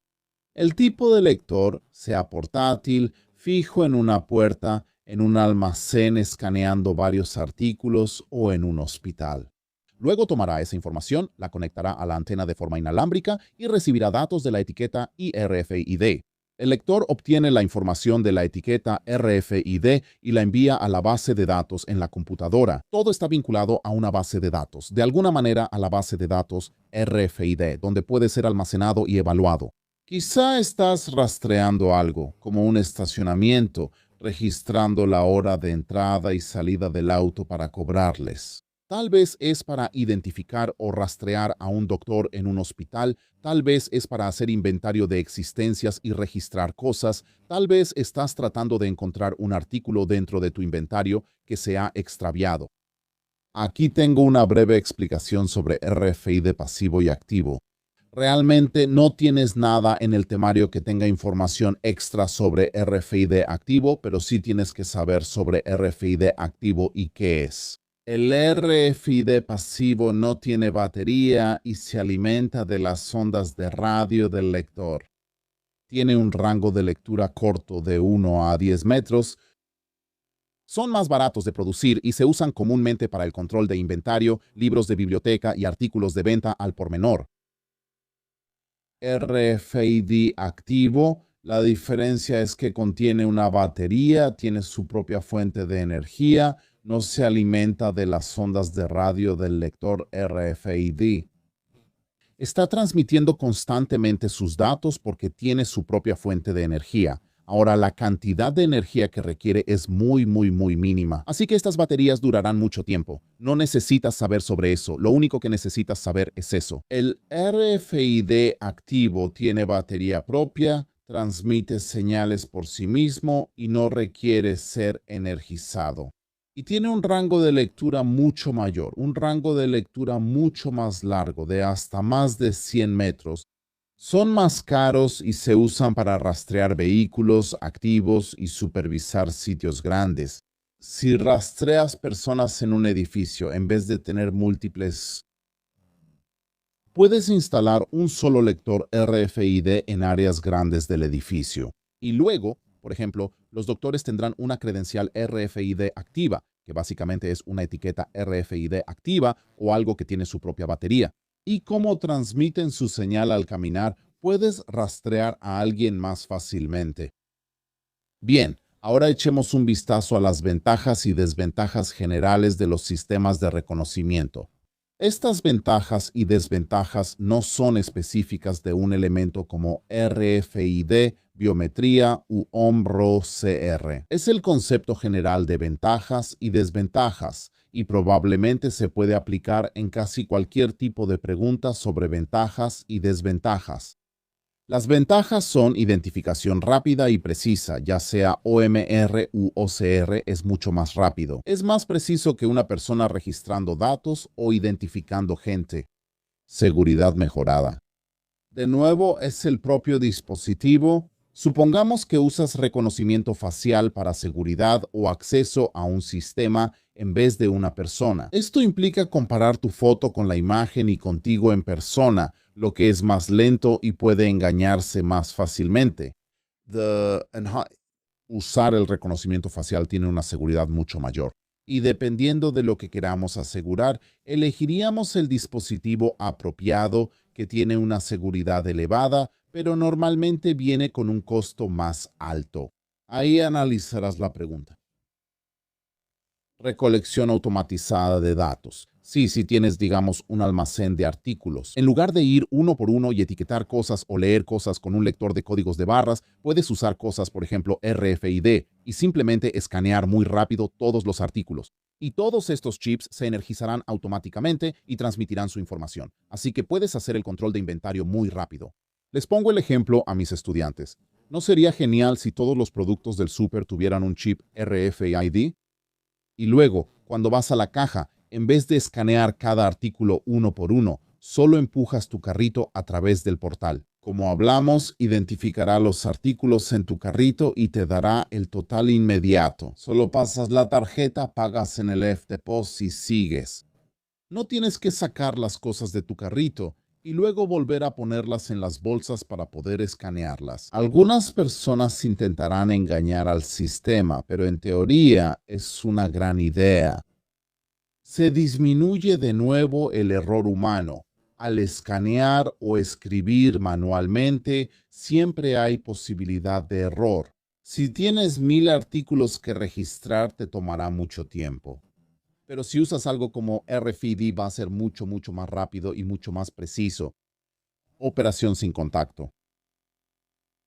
El tipo de lector, sea portátil, fijo en una puerta, en un almacén escaneando varios artículos o en un hospital. Luego tomará esa información, la conectará a la antena de forma inalámbrica y recibirá datos de la etiqueta RFID. El lector obtiene la información de la etiqueta RFID y la envía a la base de datos en la computadora. Todo está vinculado a una base de datos, de alguna manera a la base de datos RFID, donde puede ser almacenado y evaluado. Quizá estás rastreando algo, como un estacionamiento, registrando la hora de entrada y salida del auto para cobrarles. Tal vez es para identificar o rastrear a un doctor en un hospital, tal vez es para hacer inventario de existencias y registrar cosas, tal vez estás tratando de encontrar un artículo dentro de tu inventario que se ha extraviado. Aquí tengo una breve explicación sobre RFID pasivo y activo. Realmente no tienes nada en el temario que tenga información extra sobre RFID activo, pero sí tienes que saber sobre RFID activo y qué es. El RFID pasivo no tiene batería y se alimenta de las ondas de radio del lector. Tiene un rango de lectura corto de 1 a 10 metros. Son más baratos de producir y se usan comúnmente para el control de inventario, libros de biblioteca y artículos de venta al por menor. RFID activo, la diferencia es que contiene una batería, tiene su propia fuente de energía, no se alimenta de las ondas de radio del lector RFID. Está transmitiendo constantemente sus datos porque tiene su propia fuente de energía. Ahora, la cantidad de energía que requiere es muy mínima. Así que estas baterías durarán mucho tiempo. No necesitas saber sobre eso. Lo único que necesitas saber es eso. El RFID activo tiene batería propia, transmite señales por sí mismo y no requiere ser energizado. Y tiene un rango de lectura mucho mayor, un rango de lectura mucho más largo, de hasta más de 100 metros. Son más caros y se usan para rastrear vehículos, activos y supervisar sitios grandes. Si rastreas personas en un edificio en vez de tener múltiples, puedes instalar un solo lector RFID en áreas grandes del edificio. Y luego, por ejemplo, los doctores tendrán una credencial RFID activa, que básicamente es una etiqueta RFID activa o algo que tiene su propia batería. Y como transmiten su señal al caminar, puedes rastrear a alguien más fácilmente. Bien, ahora echemos un vistazo a las ventajas y desventajas generales de los sistemas de reconocimiento. Estas ventajas y desventajas no son específicas de un elemento como RFID, biometría u OMRO-CR. Es el concepto general de ventajas y desventajas y probablemente se puede aplicar en casi cualquier tipo de pregunta sobre ventajas y desventajas. Las ventajas son identificación rápida y precisa, ya sea OMR u OCR es mucho más rápido. Es más preciso que una persona registrando datos o identificando gente. Seguridad mejorada. De nuevo, es el propio dispositivo. Supongamos que usas reconocimiento facial para seguridad o acceso a un sistema en vez de una persona. Esto implica comparar tu foto con la imagen y contigo en persona, lo que es más lento y puede engañarse más fácilmente. Usar el reconocimiento facial tiene una seguridad mucho mayor. Y dependiendo de lo que queramos asegurar, elegiríamos el dispositivo apropiado que tiene una seguridad elevada, pero normalmente viene con un costo más alto. Ahí analizarás la pregunta. Recolección automatizada de datos. Sí, si tienes, digamos, un almacén de artículos. En lugar de ir uno por uno y etiquetar cosas o leer cosas con un lector de códigos de barras, puedes usar cosas, por ejemplo, RFID, y simplemente escanear muy rápido todos los artículos. Y todos estos chips se energizarán automáticamente y transmitirán su información. Así que puedes hacer el control de inventario muy rápido. Les pongo el ejemplo a mis estudiantes. ¿No sería genial si todos los productos del súper tuvieran un chip RFID? Y luego, cuando vas a la caja, en vez de escanear cada artículo uno por uno, solo empujas tu carrito a través del portal. Como hablamos, identificará los artículos en tu carrito y te dará el total inmediato. Solo pasas la tarjeta, pagas en el F-Deposit y sigues. No tienes que sacar las cosas de tu carrito y luego volver a ponerlas en las bolsas para poder escanearlas. Algunas personas intentarán engañar al sistema, pero en teoría es una gran idea. Se disminuye de nuevo el error humano. Al escanear o escribir manualmente, siempre hay posibilidad de error. Si tienes 1000 artículos que registrar, te tomará mucho tiempo. Pero si usas algo como RFID va a ser mucho más rápido y mucho más preciso. Operación sin contacto.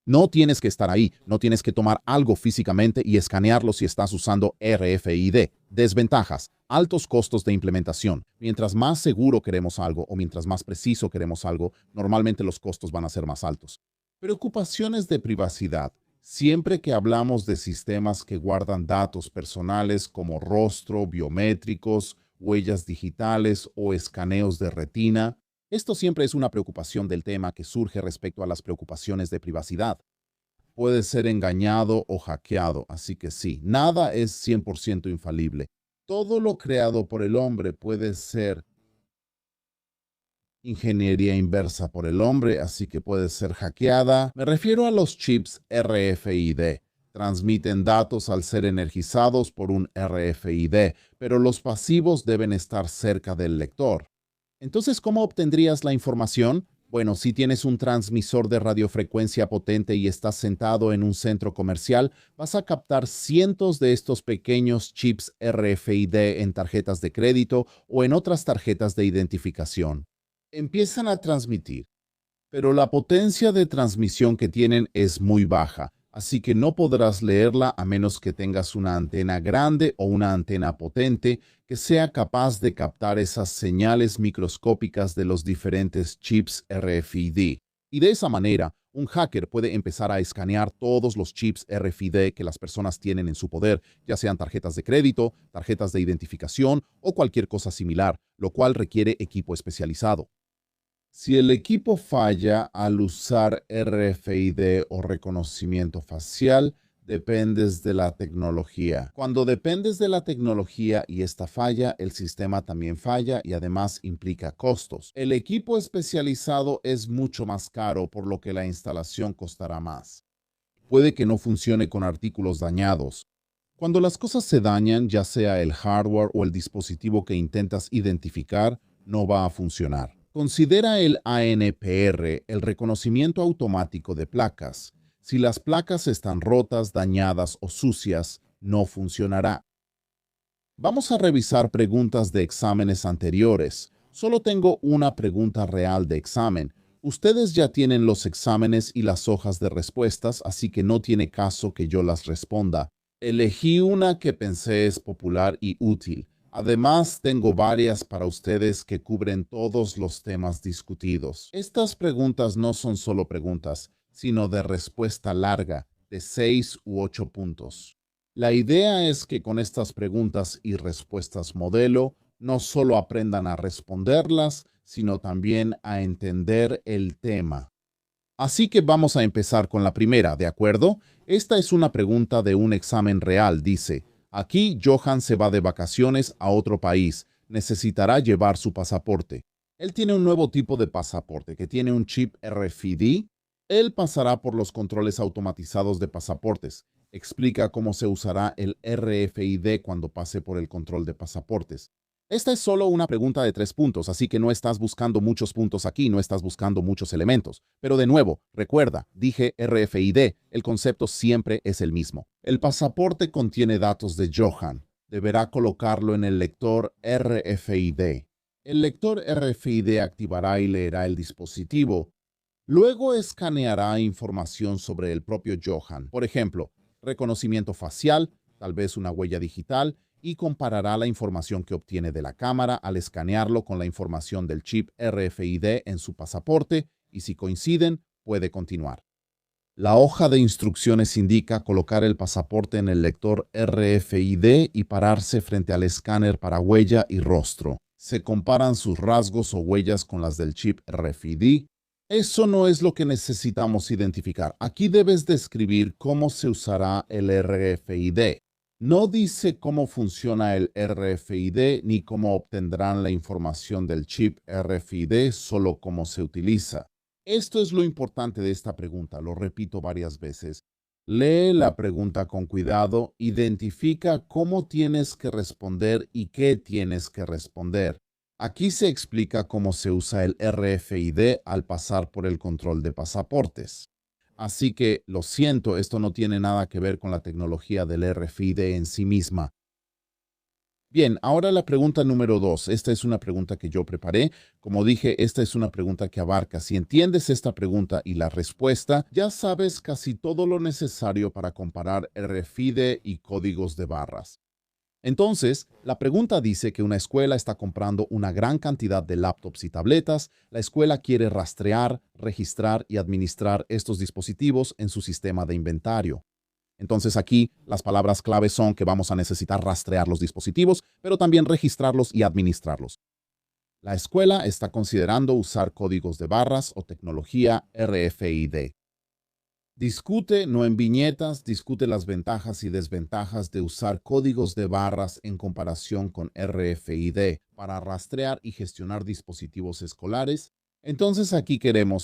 No tienes que estar ahí, no tienes que tomar algo físicamente y escanearlo si estás usando RFID. Desventajas: altos costos de implementación. Mientras más seguro queremos algo o mientras más preciso queremos algo, normalmente los costos van a ser más altos. Preocupaciones de privacidad. Siempre que hablamos de sistemas que guardan datos personales como rostro, biométricos, huellas digitales o escaneos de retina, esto siempre es una preocupación del tema que surge respecto a las preocupaciones de privacidad. Puede ser engañado o hackeado, así que sí, nada es 100% infalible. Todo lo creado por el hombre puede ser ingeniería inversa por el hombre, así que puede ser hackeada. Me refiero a los chips RFID. Transmiten datos al ser energizados por un RFID, pero los pasivos deben estar cerca del lector. Entonces, ¿cómo obtendrías la información? Bueno, si tienes un transmisor de radiofrecuencia potente y estás sentado en un centro comercial, vas a captar cientos de estos pequeños chips RFID en tarjetas de crédito o en otras tarjetas de identificación. Empiezan a transmitir, pero la potencia de transmisión que tienen es muy baja, así que no podrás leerla a menos que tengas una antena grande o una antena potente que sea capaz de captar esas señales microscópicas de los diferentes chips RFID. Y de esa manera, un hacker puede empezar a escanear todos los chips RFID que las personas tienen en su poder, ya sean tarjetas de crédito, tarjetas de identificación o cualquier cosa similar, lo cual requiere equipo especializado. Si el equipo falla al usar RFID o reconocimiento facial, dependes de la tecnología. Cuando dependes de la tecnología y esta falla, el sistema también falla y además implica costos. El equipo especializado es mucho más caro, por lo que la instalación costará más. Puede que no funcione con artículos dañados. Cuando las cosas se dañan, ya sea el hardware o el dispositivo que intentas identificar, no va a funcionar. Considera el ANPR, el reconocimiento automático de placas. Si las placas están rotas, dañadas o sucias, no funcionará. Vamos a revisar preguntas de exámenes anteriores. Solo tengo una pregunta real de examen. Ustedes ya tienen los exámenes y las hojas de respuestas, así que no tiene caso que yo las responda. Elegí una que pensé es popular y útil. Además, tengo varias para ustedes que cubren todos los temas discutidos. Estas preguntas no son solo preguntas, sino de respuesta larga, de 6 u 8 puntos. La idea es que con estas preguntas y respuestas modelo, no solo aprendan a responderlas, sino también a entender el tema. Así que vamos a empezar con la primera, ¿de acuerdo? Esta es una pregunta de un examen real. Dice: Aquí Johan se va de vacaciones a otro país. Necesitará llevar su pasaporte. Él tiene un nuevo tipo de pasaporte que tiene un chip RFID. Él pasará por los controles automatizados de pasaportes. Explica cómo se usará el RFID cuando pase por el control de pasaportes. Esta es solo una pregunta de 3 puntos, así que no estás buscando muchos puntos aquí, no estás buscando muchos elementos. Pero de nuevo, recuerda, dije RFID, el concepto siempre es el mismo. El pasaporte contiene datos de Johan. Deberá colocarlo en el lector RFID. El lector RFID activará y leerá el dispositivo. Luego escaneará información sobre el propio Johan. Por ejemplo, reconocimiento facial, tal vez una huella digital, y comparará la información que obtiene de la cámara al escanearlo con la información del chip RFID en su pasaporte y si coinciden, puede continuar. La hoja de instrucciones indica colocar el pasaporte en el lector RFID y pararse frente al escáner para huella y rostro. Se comparan sus rasgos o huellas con las del chip RFID. Eso no es lo que necesitamos identificar. Aquí debes describir cómo se usará el RFID. No dice cómo funciona el RFID ni cómo obtendrán la información del chip RFID, solo cómo se utiliza. Esto es lo importante de esta pregunta, lo repito varias veces. Lee la pregunta con cuidado, identifica cómo tienes que responder y qué tienes que responder. Aquí se explica cómo se usa el RFID al pasar por el control de pasaportes. Así que, lo siento, esto no tiene nada que ver con la tecnología del RFID en sí misma. Bien, ahora la pregunta número 2. Esta es una pregunta que yo preparé. Como dije, esta es una pregunta que abarca. Si entiendes esta pregunta y la respuesta, ya sabes casi todo lo necesario para comparar RFID y códigos de barras. Entonces, la pregunta dice que una escuela está comprando una gran cantidad de laptops y tabletas. La escuela quiere rastrear, registrar y administrar estos dispositivos en su sistema de inventario. Entonces aquí las palabras clave son que vamos a necesitar rastrear los dispositivos, pero también registrarlos y administrarlos. La escuela está considerando usar códigos de barras o tecnología RFID. Discute, no en viñetas, discute las ventajas y desventajas de usar códigos de barras en comparación con RFID para rastrear y gestionar dispositivos escolares. Entonces aquí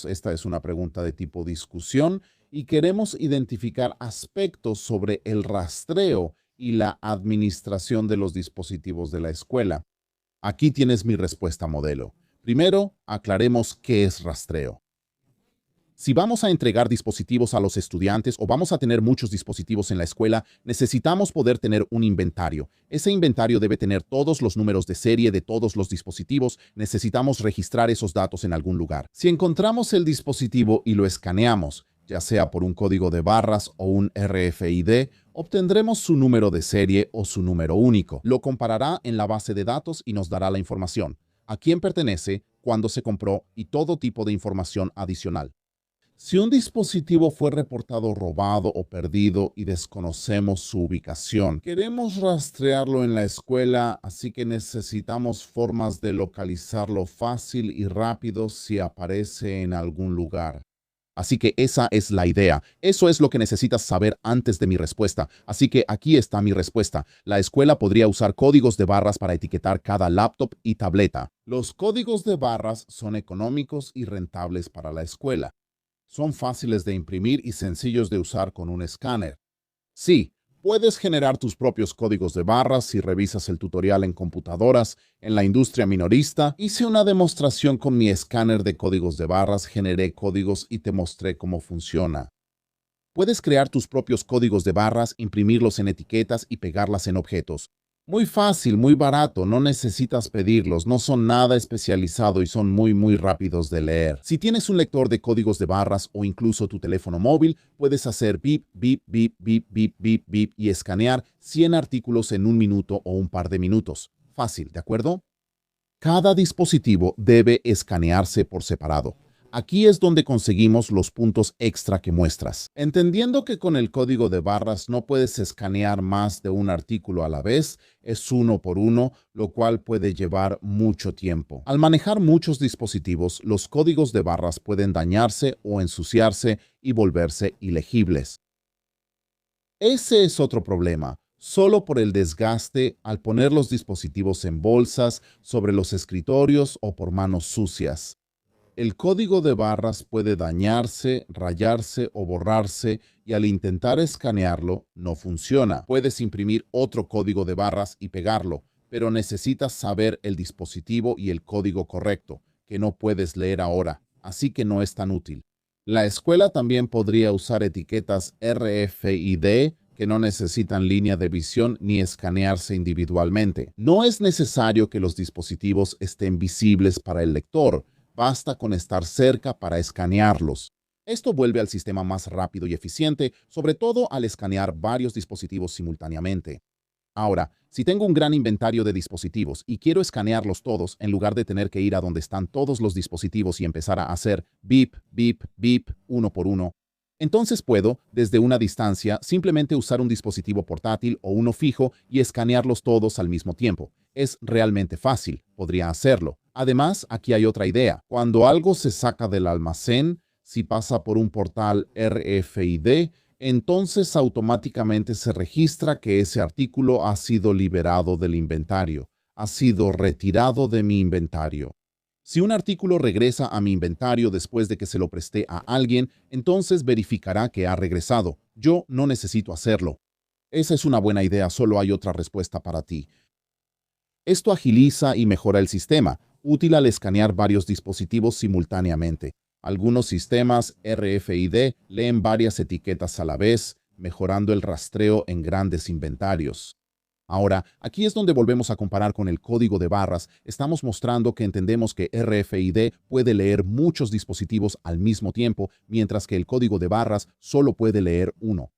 esta es una pregunta de tipo discusión, y queremos identificar aspectos sobre el rastreo y la administración de los dispositivos de la escuela. Aquí tienes mi respuesta modelo. Primero, aclaremos qué es rastreo. Si vamos a entregar dispositivos a los estudiantes o vamos a tener muchos dispositivos en la escuela, necesitamos poder tener un inventario. Ese inventario debe tener todos los números de serie de todos los dispositivos. Necesitamos registrar esos datos en algún lugar. Si encontramos el dispositivo y lo escaneamos, ya sea por un código de barras o un RFID, obtendremos su número de serie o su número único. Lo comparará en la base de datos y nos dará la información, a quién pertenece, cuándo se compró y todo tipo de información adicional. Si un dispositivo fue reportado robado o perdido y desconocemos su ubicación, queremos rastrearlo en la escuela, así que necesitamos formas de localizarlo fácil y rápido si aparece en algún lugar. Así que esa es la idea. Eso es lo que necesitas saber antes de mi respuesta. Así que aquí está mi respuesta. La escuela podría usar códigos de barras para etiquetar cada laptop y tableta. Los códigos de barras son económicos y rentables para la escuela. Son fáciles de imprimir y sencillos de usar con un escáner. Sí, puedes generar tus propios códigos de barras si revisas el tutorial en computadoras. En la industria minorista, hice una demostración con mi escáner de códigos de barras, generé códigos y te mostré cómo funciona. Puedes crear tus propios códigos de barras, imprimirlos en etiquetas y pegarlas en objetos. Muy fácil, muy barato, no necesitas pedirlos, no son nada especializado y son muy rápidos de leer. Si tienes un lector de códigos de barras o incluso tu teléfono móvil, puedes hacer bip, bip, bip, bip, bip, bip, bip y escanear 100 artículos en un minuto o un par de minutos. Fácil, ¿de acuerdo? Cada dispositivo debe escanearse por separado. Aquí es donde conseguimos los puntos extra que muestras. Entendiendo que con el código de barras no puedes escanear más de un artículo a la vez, es uno por uno, lo cual puede llevar mucho tiempo. Al manejar muchos dispositivos, los códigos de barras pueden dañarse o ensuciarse y volverse ilegibles. Ese es otro problema. solo por el desgaste al poner los dispositivos en bolsas, sobre los escritorios o por manos sucias. El código de barras puede dañarse, rayarse o borrarse y al intentar escanearlo no funciona. Puedes imprimir otro código de barras y pegarlo, pero necesitas saber el dispositivo y el código correcto, que no puedes leer ahora, así que no es tan útil. La escuela también podría usar etiquetas RFID que no necesitan línea de visión ni escanearse individualmente. No es necesario que los dispositivos estén visibles para el lector. Basta con estar cerca para escanearlos. Esto vuelve al sistema más rápido y eficiente, sobre todo al escanear varios dispositivos simultáneamente. Ahora, si tengo un gran inventario de dispositivos y quiero escanearlos todos, en lugar de tener que ir a donde están todos los dispositivos y empezar a hacer bip, bip, bip, uno por uno, entonces puedo, desde una distancia, simplemente usar un dispositivo portátil o uno fijo y escanearlos todos al mismo tiempo. Es realmente fácil, podría hacerlo. Además, aquí hay otra idea. Cuando algo se saca del almacén, si pasa por un portal RFID, entonces automáticamente se registra que ese artículo ha sido liberado del inventario, ha sido retirado de mi inventario. Si un artículo regresa a mi inventario después de que se lo presté a alguien, entonces verificará que ha regresado. Yo no necesito hacerlo. Esa es una buena idea, solo hay otra respuesta para ti. Esto agiliza y mejora el sistema, útil al escanear varios dispositivos simultáneamente. Algunos sistemas RFID leen varias etiquetas a la vez, mejorando el rastreo en grandes inventarios. Ahora, aquí es donde volvemos a comparar con el código de barras. Estamos mostrando que entendemos que RFID puede leer muchos dispositivos al mismo tiempo, mientras que el código de barras solo puede leer uno.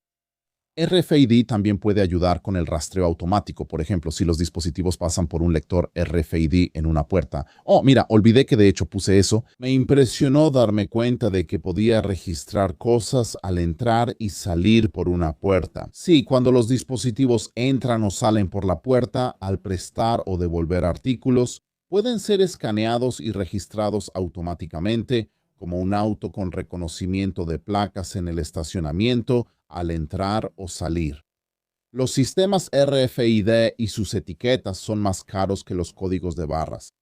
RFID también puede ayudar con el rastreo automático, por ejemplo, si los dispositivos pasan por un lector RFID en una puerta. Oh, mira, olvidé que de hecho puse eso. Me impresionó darme cuenta de que podía registrar cosas al entrar y salir por una puerta. Sí, cuando los dispositivos entran o salen por la puerta, al prestar o devolver artículos, pueden ser escaneados y registrados automáticamente, como un auto con reconocimiento de placas en el estacionamiento, al entrar o salir. Los sistemas RFID y sus etiquetas son más caros que los códigos de barras.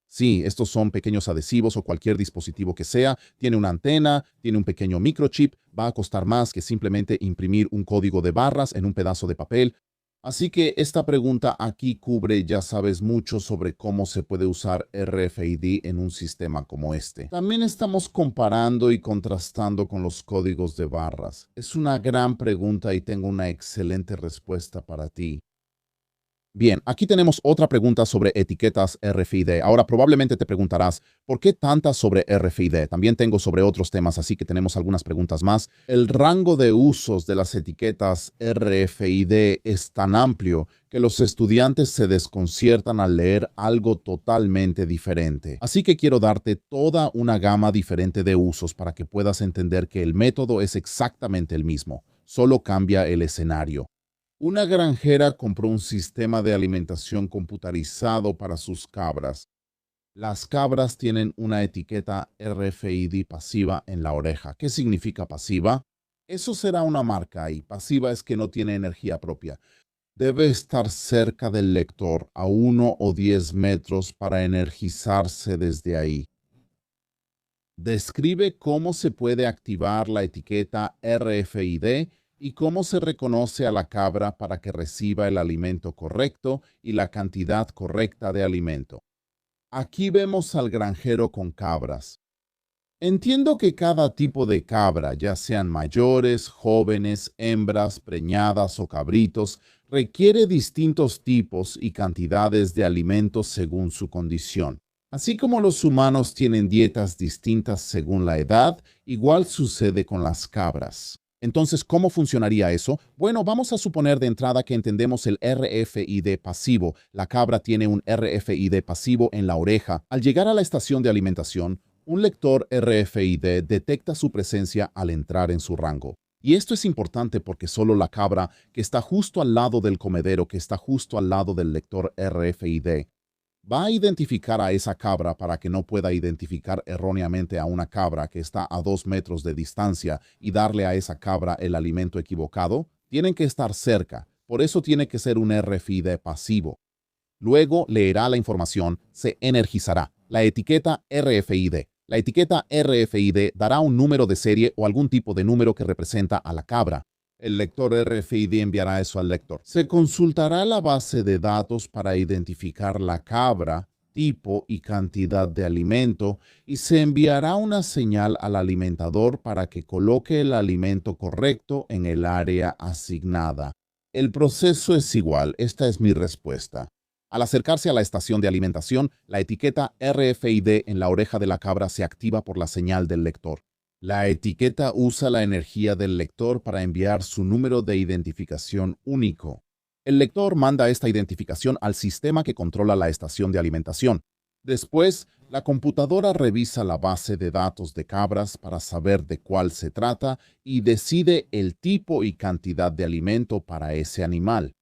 Sí, estos son pequeños adhesivos o cualquier dispositivo que sea, tiene una antena, tiene un pequeño microchip, va a costar más que simplemente imprimir un código de barras en un pedazo de papel. Así que esta pregunta aquí cubre, ya sabes, mucho sobre cómo se puede usar RFID en un sistema como este. También estamos comparando y contrastando con los códigos de barras. Es una gran pregunta y tengo una excelente respuesta para ti. Bien, aquí tenemos otra pregunta sobre etiquetas RFID. Ahora probablemente te preguntarás, ¿por qué tantas sobre RFID? También tengo sobre otros temas, así que tenemos algunas preguntas más. El rango de usos de las etiquetas RFID es tan amplio que los estudiantes se desconciertan al leer algo totalmente diferente. Así que quiero darte toda una gama diferente de usos para que puedas entender que el método es exactamente el mismo, solo cambia el escenario. Una granjera compró un sistema de alimentación computarizado para sus cabras. Las cabras tienen una etiqueta RFID pasiva en la oreja. ¿Qué significa pasiva? Eso será una marca y pasiva es que no tiene energía propia. Debe estar cerca del lector a 1 o 10 metros para energizarse desde ahí. Describe cómo se puede activar la etiqueta RFID y cómo se reconoce a la cabra para que reciba el alimento correcto y la cantidad correcta de alimento. Aquí vemos al granjero con cabras. Entiendo que cada tipo de cabra, ya sean mayores, jóvenes, hembras, preñadas o cabritos, requiere distintos tipos y cantidades de alimentos según su condición. Así como los humanos tienen dietas distintas según la edad, igual sucede con las cabras. Entonces, ¿cómo funcionaría eso? Bueno, vamos a suponer de entrada que entendemos el RFID pasivo. La cabra tiene un RFID pasivo en la oreja. Al llegar a la estación de alimentación, un lector RFID detecta su presencia al entrar en su rango. Y esto es importante porque solo la cabra que está justo al lado del comedero, que está justo al lado del lector RFID, va a identificar a esa cabra para que no pueda identificar erróneamente a una cabra que está a 2 metros de distancia y darle a esa cabra el alimento equivocado. Tienen que estar cerca, Por eso tiene que ser un RFID pasivo. Luego leerá la información, se energizará. La etiqueta RFID. La etiqueta RFID dará un número de serie o algún tipo de número que representa a la cabra. El lector RFID enviará eso al lector. Se consultará la base de datos para identificar la cabra, tipo y cantidad de alimento, y se enviará una señal al alimentador para que coloque el alimento correcto en el área asignada. El proceso es igual. Esta es mi respuesta. Al acercarse a la estación de alimentación, la etiqueta RFID en la oreja de la cabra se activa por la señal del lector. La etiqueta usa la energía del lector para enviar su número de identificación único. El lector manda esta identificación al sistema que controla la estación de alimentación. Después, la computadora revisa la base de datos de cabras para saber de cuál se trata y decide el tipo y cantidad de alimento para ese animal.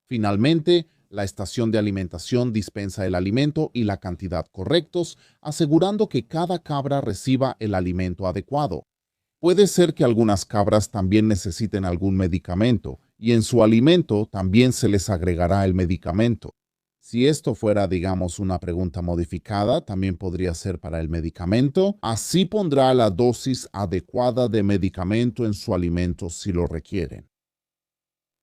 Finalmente, la estación de alimentación dispensa el alimento y la cantidad correctos, asegurando que cada cabra reciba el alimento adecuado. Puede ser que algunas cabras también necesiten algún medicamento, y en su alimento también se les agregará el medicamento. Si esto fuera, digamos, una pregunta modificada, también podría ser para el medicamento. Así pondrá la dosis adecuada de medicamento en su alimento si lo requieren.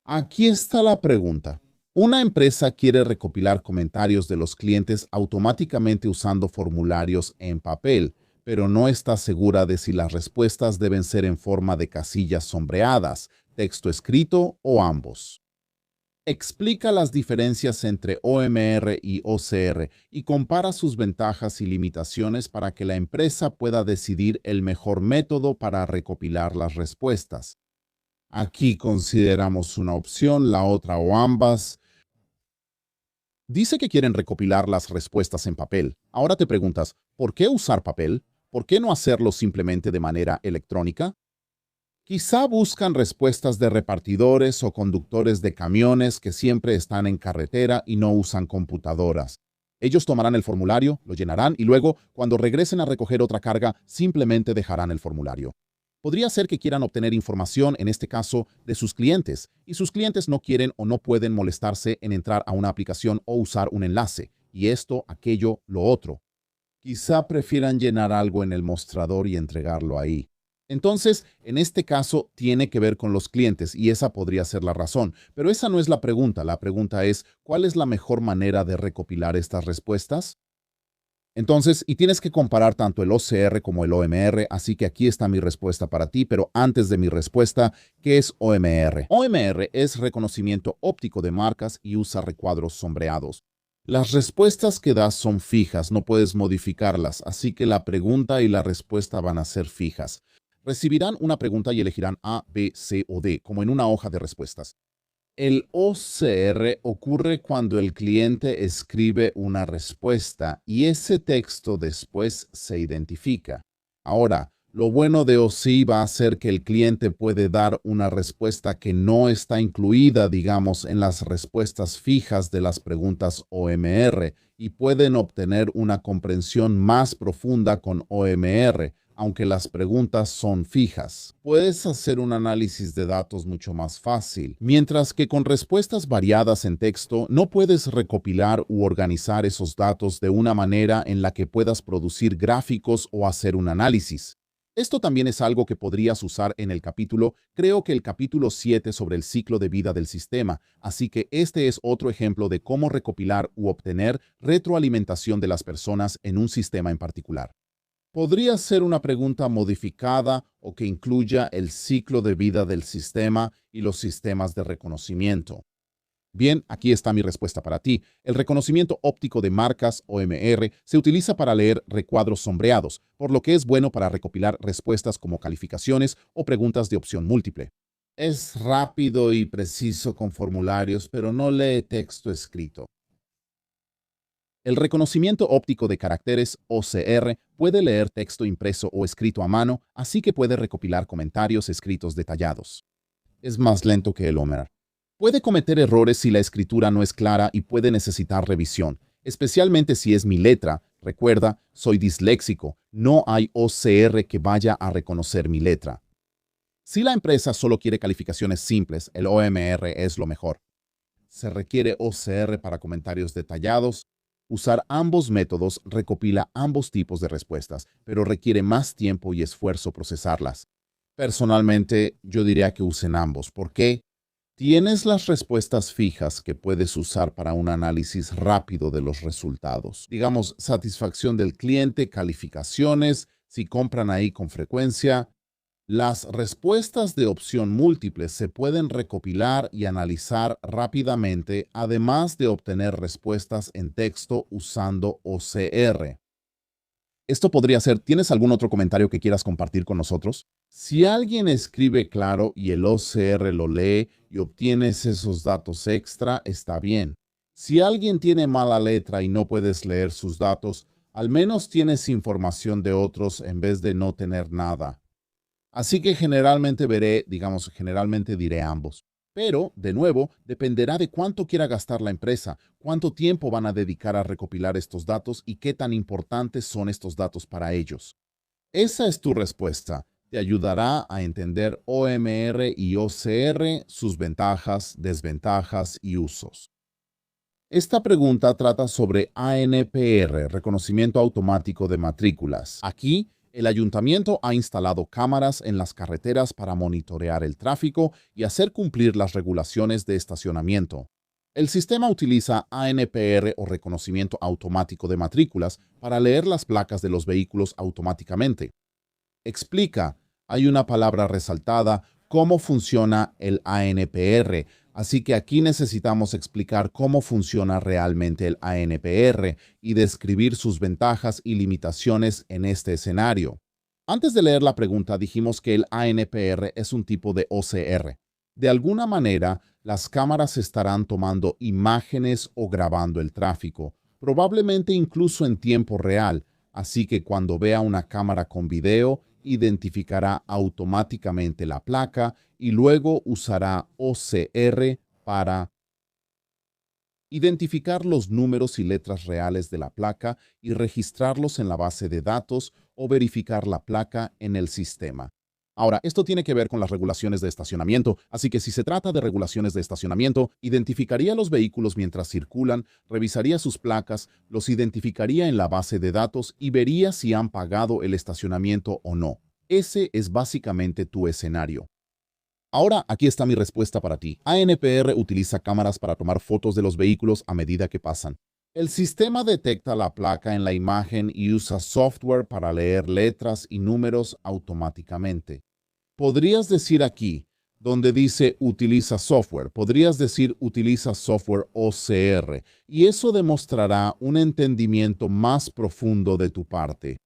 Aquí está la pregunta. Una empresa quiere recopilar comentarios de los clientes automáticamente usando formularios en papel, pero no está segura de si las respuestas deben ser en forma de casillas sombreadas, texto escrito o ambos. Explica las diferencias entre OMR y OCR y compara sus ventajas y limitaciones para que la empresa pueda decidir el mejor método para recopilar las respuestas. Aquí consideramos una opción, la otra o ambas. Dice que quieren recopilar las respuestas en papel. Ahora te preguntas, ¿por qué usar papel? ¿Por qué no hacerlo simplemente de manera electrónica? Quizá buscan respuestas de repartidores o conductores de camiones que siempre están en carretera y no usan computadoras. Ellos tomarán el formulario, lo llenarán y luego, cuando regresen a recoger otra carga, simplemente dejarán el formulario. Podría ser que quieran obtener información, en este caso, de sus clientes, y sus clientes no quieren o no pueden molestarse en entrar a una aplicación o usar un enlace, y esto, aquello, lo otro. Quizá prefieran llenar algo en el mostrador y entregarlo ahí. Entonces, en este caso, tiene que ver con los clientes, y esa podría ser la razón. Pero esa no es la pregunta. La pregunta es, ¿cuál es la mejor manera de recopilar estas respuestas? Entonces, y tienes que comparar tanto el OCR como el OMR, así que aquí está mi respuesta para ti, pero antes de mi respuesta, ¿qué es OMR? OMR es reconocimiento óptico de marcas y usa recuadros sombreados. Las respuestas que das son fijas, no puedes modificarlas, así que la pregunta y la respuesta van a ser fijas. Recibirán una pregunta y elegirán A, B, C o D, como en una hoja de respuestas. El OCR ocurre cuando el cliente escribe una respuesta y ese texto después se identifica. Ahora, lo bueno de OCI va a ser que el cliente puede dar una respuesta que no está incluida, digamos, en las respuestas fijas de las preguntas OMR y pueden obtener una comprensión más profunda con OMR, aunque las preguntas son fijas. Puedes hacer un análisis de datos mucho más fácil, mientras que con respuestas variadas en texto no puedes recopilar u organizar esos datos de una manera en la que puedas producir gráficos o hacer un análisis. Esto también es algo que podrías usar en el capítulo, creo que el capítulo 7 sobre el ciclo de vida del sistema, así que este es otro ejemplo de cómo recopilar u obtener retroalimentación de las personas en un sistema en particular. Podría ser una pregunta modificada o que incluya el ciclo de vida del sistema y los sistemas de reconocimiento. Bien, aquí está mi respuesta para ti. El reconocimiento óptico de marcas, OMR, se utiliza para leer recuadros sombreados, por lo que es bueno para recopilar respuestas como calificaciones o preguntas de opción múltiple. Es rápido y preciso con formularios, pero no lee texto escrito. El reconocimiento óptico de caracteres, OCR, puede leer texto impreso o escrito a mano, así que puede recopilar comentarios escritos detallados. Es más lento que el OMR. Puede cometer errores si la escritura no es clara y puede necesitar revisión, especialmente si es mi letra. Recuerda, soy disléxico, no hay OCR que vaya a reconocer mi letra. Si la empresa solo quiere calificaciones simples, el OMR es lo mejor. Se requiere OCR para comentarios detallados. Usar ambos métodos recopila ambos tipos de respuestas, pero requiere más tiempo y esfuerzo procesarlas. Personalmente, yo diría que usen ambos. ¿Por qué? Tienes las respuestas fijas que puedes usar para un análisis rápido de los resultados. Digamos, satisfacción del cliente, calificaciones, si compran ahí con frecuencia. Las respuestas de opción múltiple se pueden recopilar y analizar rápidamente, además de obtener respuestas en texto usando OCR. Esto podría ser, ¿tienes algún otro comentario que quieras compartir con nosotros? Si alguien escribe claro y el OCR lo lee y obtienes esos datos extra, está bien. Si alguien tiene mala letra y no puedes leer sus datos, al menos tienes información de otros en vez de no tener nada. Así que generalmente diré ambos. Pero, de nuevo, dependerá de cuánto quiera gastar la empresa, cuánto tiempo van a dedicar a recopilar estos datos y qué tan importantes son estos datos para ellos. Esa es tu respuesta. Te ayudará a entender OMR y OCR, sus ventajas, desventajas y usos. Esta pregunta trata sobre ANPR, reconocimiento automático de matrículas. Aquí, el ayuntamiento ha instalado cámaras en las carreteras para monitorear el tráfico y hacer cumplir las regulaciones de estacionamiento. El sistema utiliza ANPR o reconocimiento automático de matrículas para leer las placas de los vehículos automáticamente. Explica, hay una palabra resaltada, cómo funciona el ANPR, así que aquí necesitamos explicar cómo funciona realmente el ANPR y describir sus ventajas y limitaciones en este escenario. Antes de leer la pregunta dijimos que el ANPR es un tipo de OCR. De alguna manera, las cámaras estarán tomando imágenes o grabando el tráfico, probablemente incluso en tiempo real, así que cuando vea una cámara con video, identificará automáticamente la placa y luego usará OCR para identificar los números y letras reales de la placa y registrarlos en la base de datos o verificar la placa en el sistema. Ahora, esto tiene que ver con las regulaciones de estacionamiento, así que si se trata de regulaciones de estacionamiento, identificaría los vehículos mientras circulan, revisaría sus placas, los identificaría en la base de datos y vería si han pagado el estacionamiento o no. Ese es básicamente tu escenario. Ahora, aquí está mi respuesta para ti. ANPR utiliza cámaras para tomar fotos de los vehículos a medida que pasan. El sistema detecta la placa en la imagen y usa software para leer letras y números automáticamente. Podrías decir aquí, donde dice utiliza software, podrías decir utiliza software OCR, y eso demostrará un entendimiento más profundo de tu parte.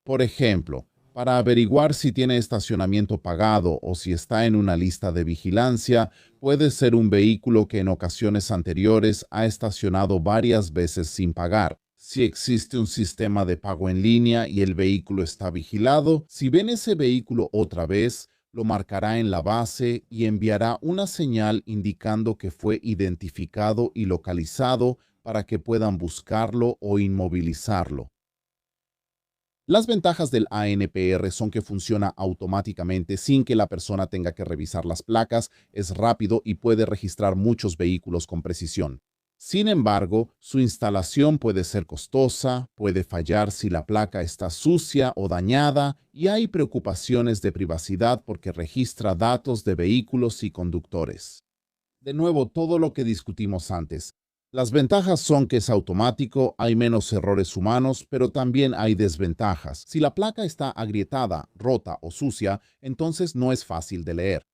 Por ejemplo, para averiguar si tiene estacionamiento pagado o si está en una lista de vigilancia, puede ser un vehículo que en ocasiones anteriores ha estacionado varias veces sin pagar. Si existe un sistema de pago en línea y el vehículo está vigilado, si ven ese vehículo otra vez, lo marcará en la base y enviará una señal indicando que fue identificado y localizado para que puedan buscarlo o inmovilizarlo. Las ventajas del ANPR son que funciona automáticamente sin que la persona tenga que revisar las placas, es rápido y puede registrar muchos vehículos con precisión. Sin embargo, su instalación puede ser costosa, puede fallar si la placa está sucia o dañada y hay preocupaciones de privacidad porque registra datos de vehículos y conductores. De nuevo, todo lo que discutimos antes. Las ventajas son que es automático, hay menos errores humanos, pero también hay desventajas. Si la placa está agrietada, rota o sucia, entonces no es fácil de leer.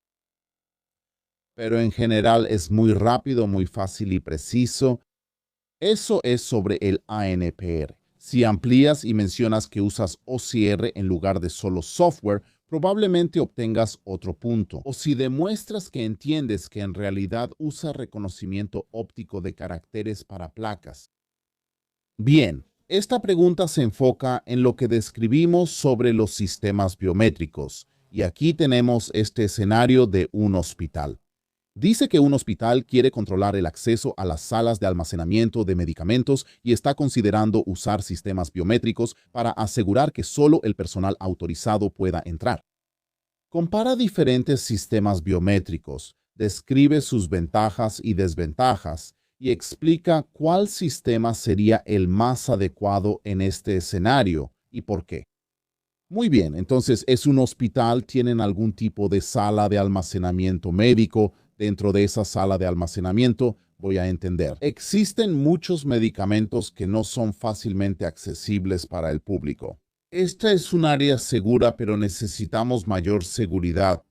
Pero en general es muy rápido, muy fácil y preciso. Eso es sobre el ANPR. Si amplías y mencionas que usas OCR en lugar de solo software, probablemente obtengas otro punto. O si demuestras que entiendes que en realidad usa reconocimiento óptico de caracteres para placas. Bien, esta pregunta se enfoca en lo que describimos sobre los sistemas biométricos. Y aquí tenemos este escenario de un hospital. Dice que un hospital quiere controlar el acceso a las salas de almacenamiento de medicamentos y está considerando usar sistemas biométricos para asegurar que solo el personal autorizado pueda entrar. Compara diferentes sistemas biométricos. describe sus ventajas y desventajas y explica cuál sistema sería el más adecuado en este escenario y por qué. Muy bien, entonces es un hospital, tienen algún tipo de sala de almacenamiento médico. Dentro de esa sala de almacenamiento, voy a entender. Existen muchos medicamentos que no son fácilmente accesibles para el público. Esta es un área segura, pero necesitamos mayor seguridad.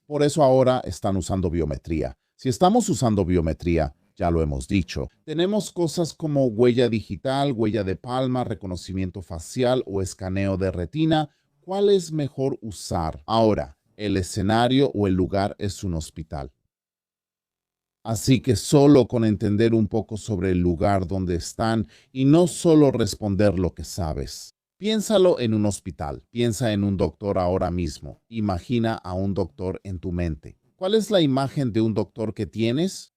Por eso ahora están usando biometría. Si estamos usando biometría, ya lo hemos dicho, tenemos cosas como huella digital, huella de palma, reconocimiento facial o escaneo de retina. ¿Cuál es mejor usar? Ahora, el escenario o el lugar es un hospital. Así que solo con entender un poco sobre el lugar donde están y no solo responder lo que sabes. Piénsalo en un hospital, piensa en un doctor ahora mismo, imagina a un doctor en tu mente. ¿Cuál es la imagen de un doctor que tienes?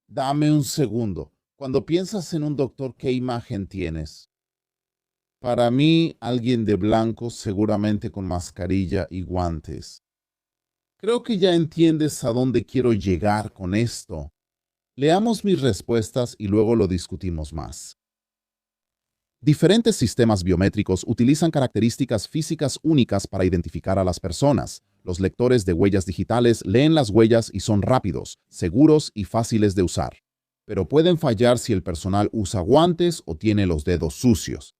Dame un segundo. Cuando piensas en un doctor, ¿qué imagen tienes? Para mí, alguien de blanco, seguramente con mascarilla y guantes. Creo que ya entiendes a dónde quiero llegar con esto. Leamos mis respuestas y luego lo discutimos más. Diferentes sistemas biométricos utilizan características físicas únicas para identificar a las personas. Los lectores de huellas digitales leen las huellas y son rápidos, seguros y fáciles de usar. Pero pueden fallar si el personal usa guantes o tiene los dedos sucios.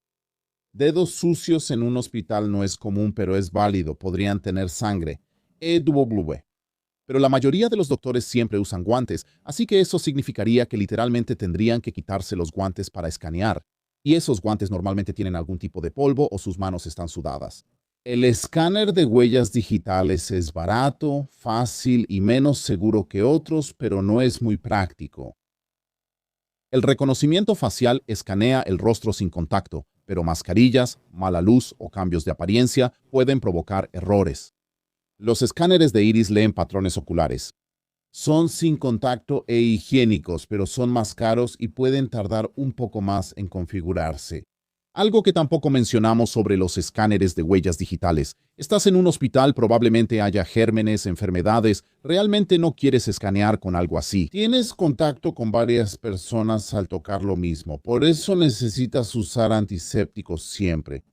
Dedos sucios en un hospital no es común, pero es válido. Podrían tener sangre. EW. Pero la mayoría de los doctores siempre usan guantes, así que eso significaría que literalmente tendrían que quitarse los guantes para escanear. Y esos guantes normalmente tienen algún tipo de polvo o sus manos están sudadas. El escáner de huellas digitales es barato, fácil y menos seguro que otros, pero no es muy práctico. El reconocimiento facial escanea el rostro sin contacto, pero mascarillas, mala luz o cambios de apariencia pueden provocar errores. Los escáneres de iris leen patrones oculares. Son sin contacto e higiénicos, pero son más caros y pueden tardar un poco más en configurarse. Algo que tampoco mencionamos sobre los escáneres de huellas digitales. Estás en un hospital, probablemente haya gérmenes, enfermedades. Realmente no quieres escanear con algo así. Tienes contacto con varias personas al tocar lo mismo. Por eso necesitas usar antisépticos siempre.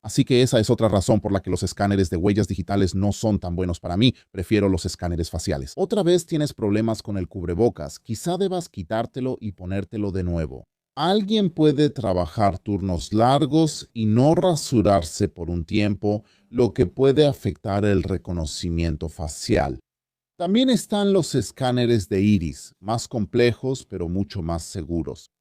Así que esa es otra razón por la que los escáneres de huellas digitales no son tan buenos para mí. Prefiero los escáneres faciales. Otra vez tienes problemas con el cubrebocas. Quizá debas quitártelo y ponértelo de nuevo. Alguien puede trabajar turnos largos y no rasurarse por un tiempo, lo que puede afectar el reconocimiento facial. También están los escáneres de iris, más complejos pero mucho más seguros.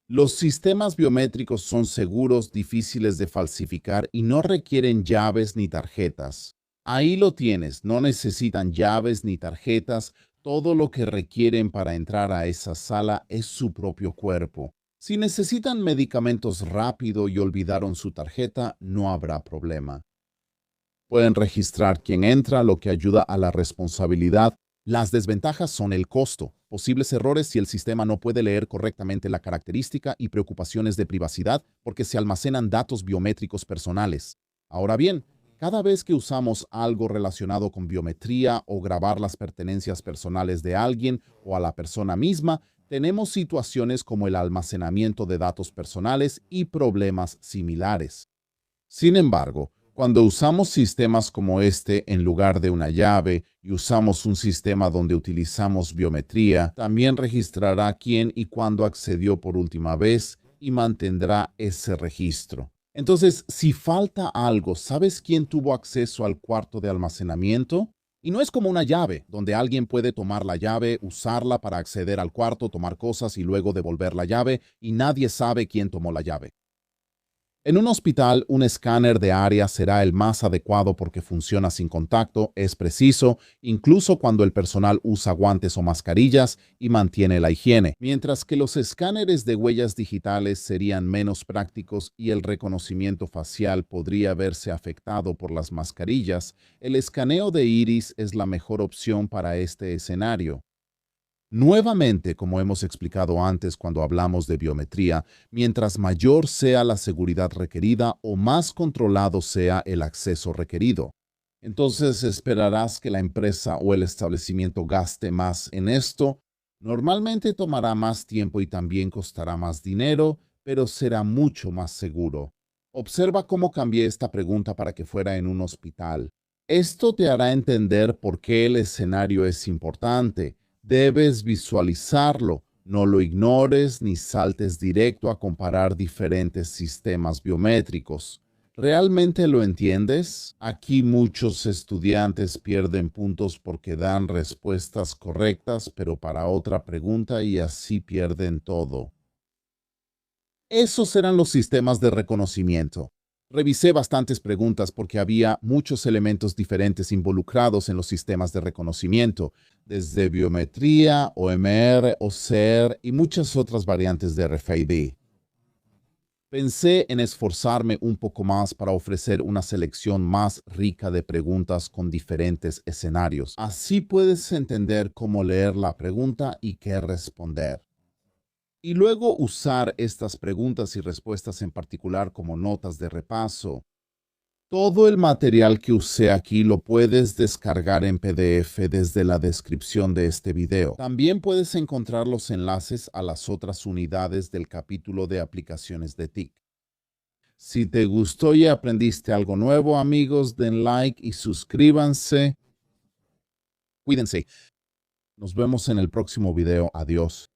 Los sistemas biométricos son seguros, difíciles de falsificar y no requieren llaves ni tarjetas. Ahí lo tienes, no necesitan llaves ni tarjetas. Todo lo que requieren para entrar a esa sala es su propio cuerpo. Si necesitan medicamentos rápido y olvidaron su tarjeta, no habrá problema. Pueden registrar quién entra, lo que ayuda a la responsabilidad. Las desventajas son el costo, posibles errores si el sistema no puede leer correctamente la característica y preocupaciones de privacidad porque se almacenan datos biométricos personales. Ahora bien, cada vez que usamos algo relacionado con biometría o grabar las pertenencias personales de alguien o a la persona misma, tenemos situaciones como el almacenamiento de datos personales y problemas similares. Sin embargo, cuando usamos sistemas como este en lugar de una llave y usamos un sistema donde utilizamos biometría, también registrará quién y cuándo accedió por última vez y mantendrá ese registro. Entonces, si falta algo, ¿sabes quién tuvo acceso al cuarto de almacenamiento? Y no es como una llave, donde alguien puede tomar la llave, usarla para acceder al cuarto, tomar cosas y luego devolver la llave, y nadie sabe quién tomó la llave. En un hospital, un escáner de área será el más adecuado porque funciona sin contacto, es preciso, incluso cuando el personal usa guantes o mascarillas y mantiene la higiene, mientras que los escáneres de huellas digitales serían menos prácticos y el reconocimiento facial podría verse afectado por las mascarillas. El escaneo de iris es la mejor opción para este escenario. Nuevamente, como hemos explicado antes cuando hablamos de biometría, mientras mayor sea la seguridad requerida o más controlado sea el acceso requerido. Entonces esperarás que la empresa o el establecimiento gaste más en esto. Normalmente tomará más tiempo y también costará más dinero, pero será mucho más seguro. Observa cómo cambié esta pregunta para que fuera en un hospital. Esto te hará entender por qué el escenario es importante. Debes visualizarlo. No lo ignores ni saltes directo a comparar diferentes sistemas biométricos. ¿Realmente lo entiendes? Aquí muchos estudiantes pierden puntos porque dan respuestas correctas, pero para otra pregunta y así pierden todo. Esos eran los sistemas de reconocimiento. Revisé bastantes preguntas porque había muchos elementos diferentes involucrados en los sistemas de reconocimiento, desde biometría, OMR, OCR y muchas otras variantes de RFID. Pensé en esforzarme un poco más para ofrecer una selección más rica de preguntas con diferentes escenarios. Así puedes entender cómo leer la pregunta y qué responder. Y luego usar estas preguntas y respuestas en particular como notas de repaso. Todo el material que usé aquí lo puedes descargar en PDF desde la descripción de este video. También puedes encontrar los enlaces a las otras unidades del capítulo de aplicaciones de TIC. Si te gustó y aprendiste algo nuevo, amigos, den like y suscríbanse. Cuídense. Nos vemos en el próximo video. Adiós.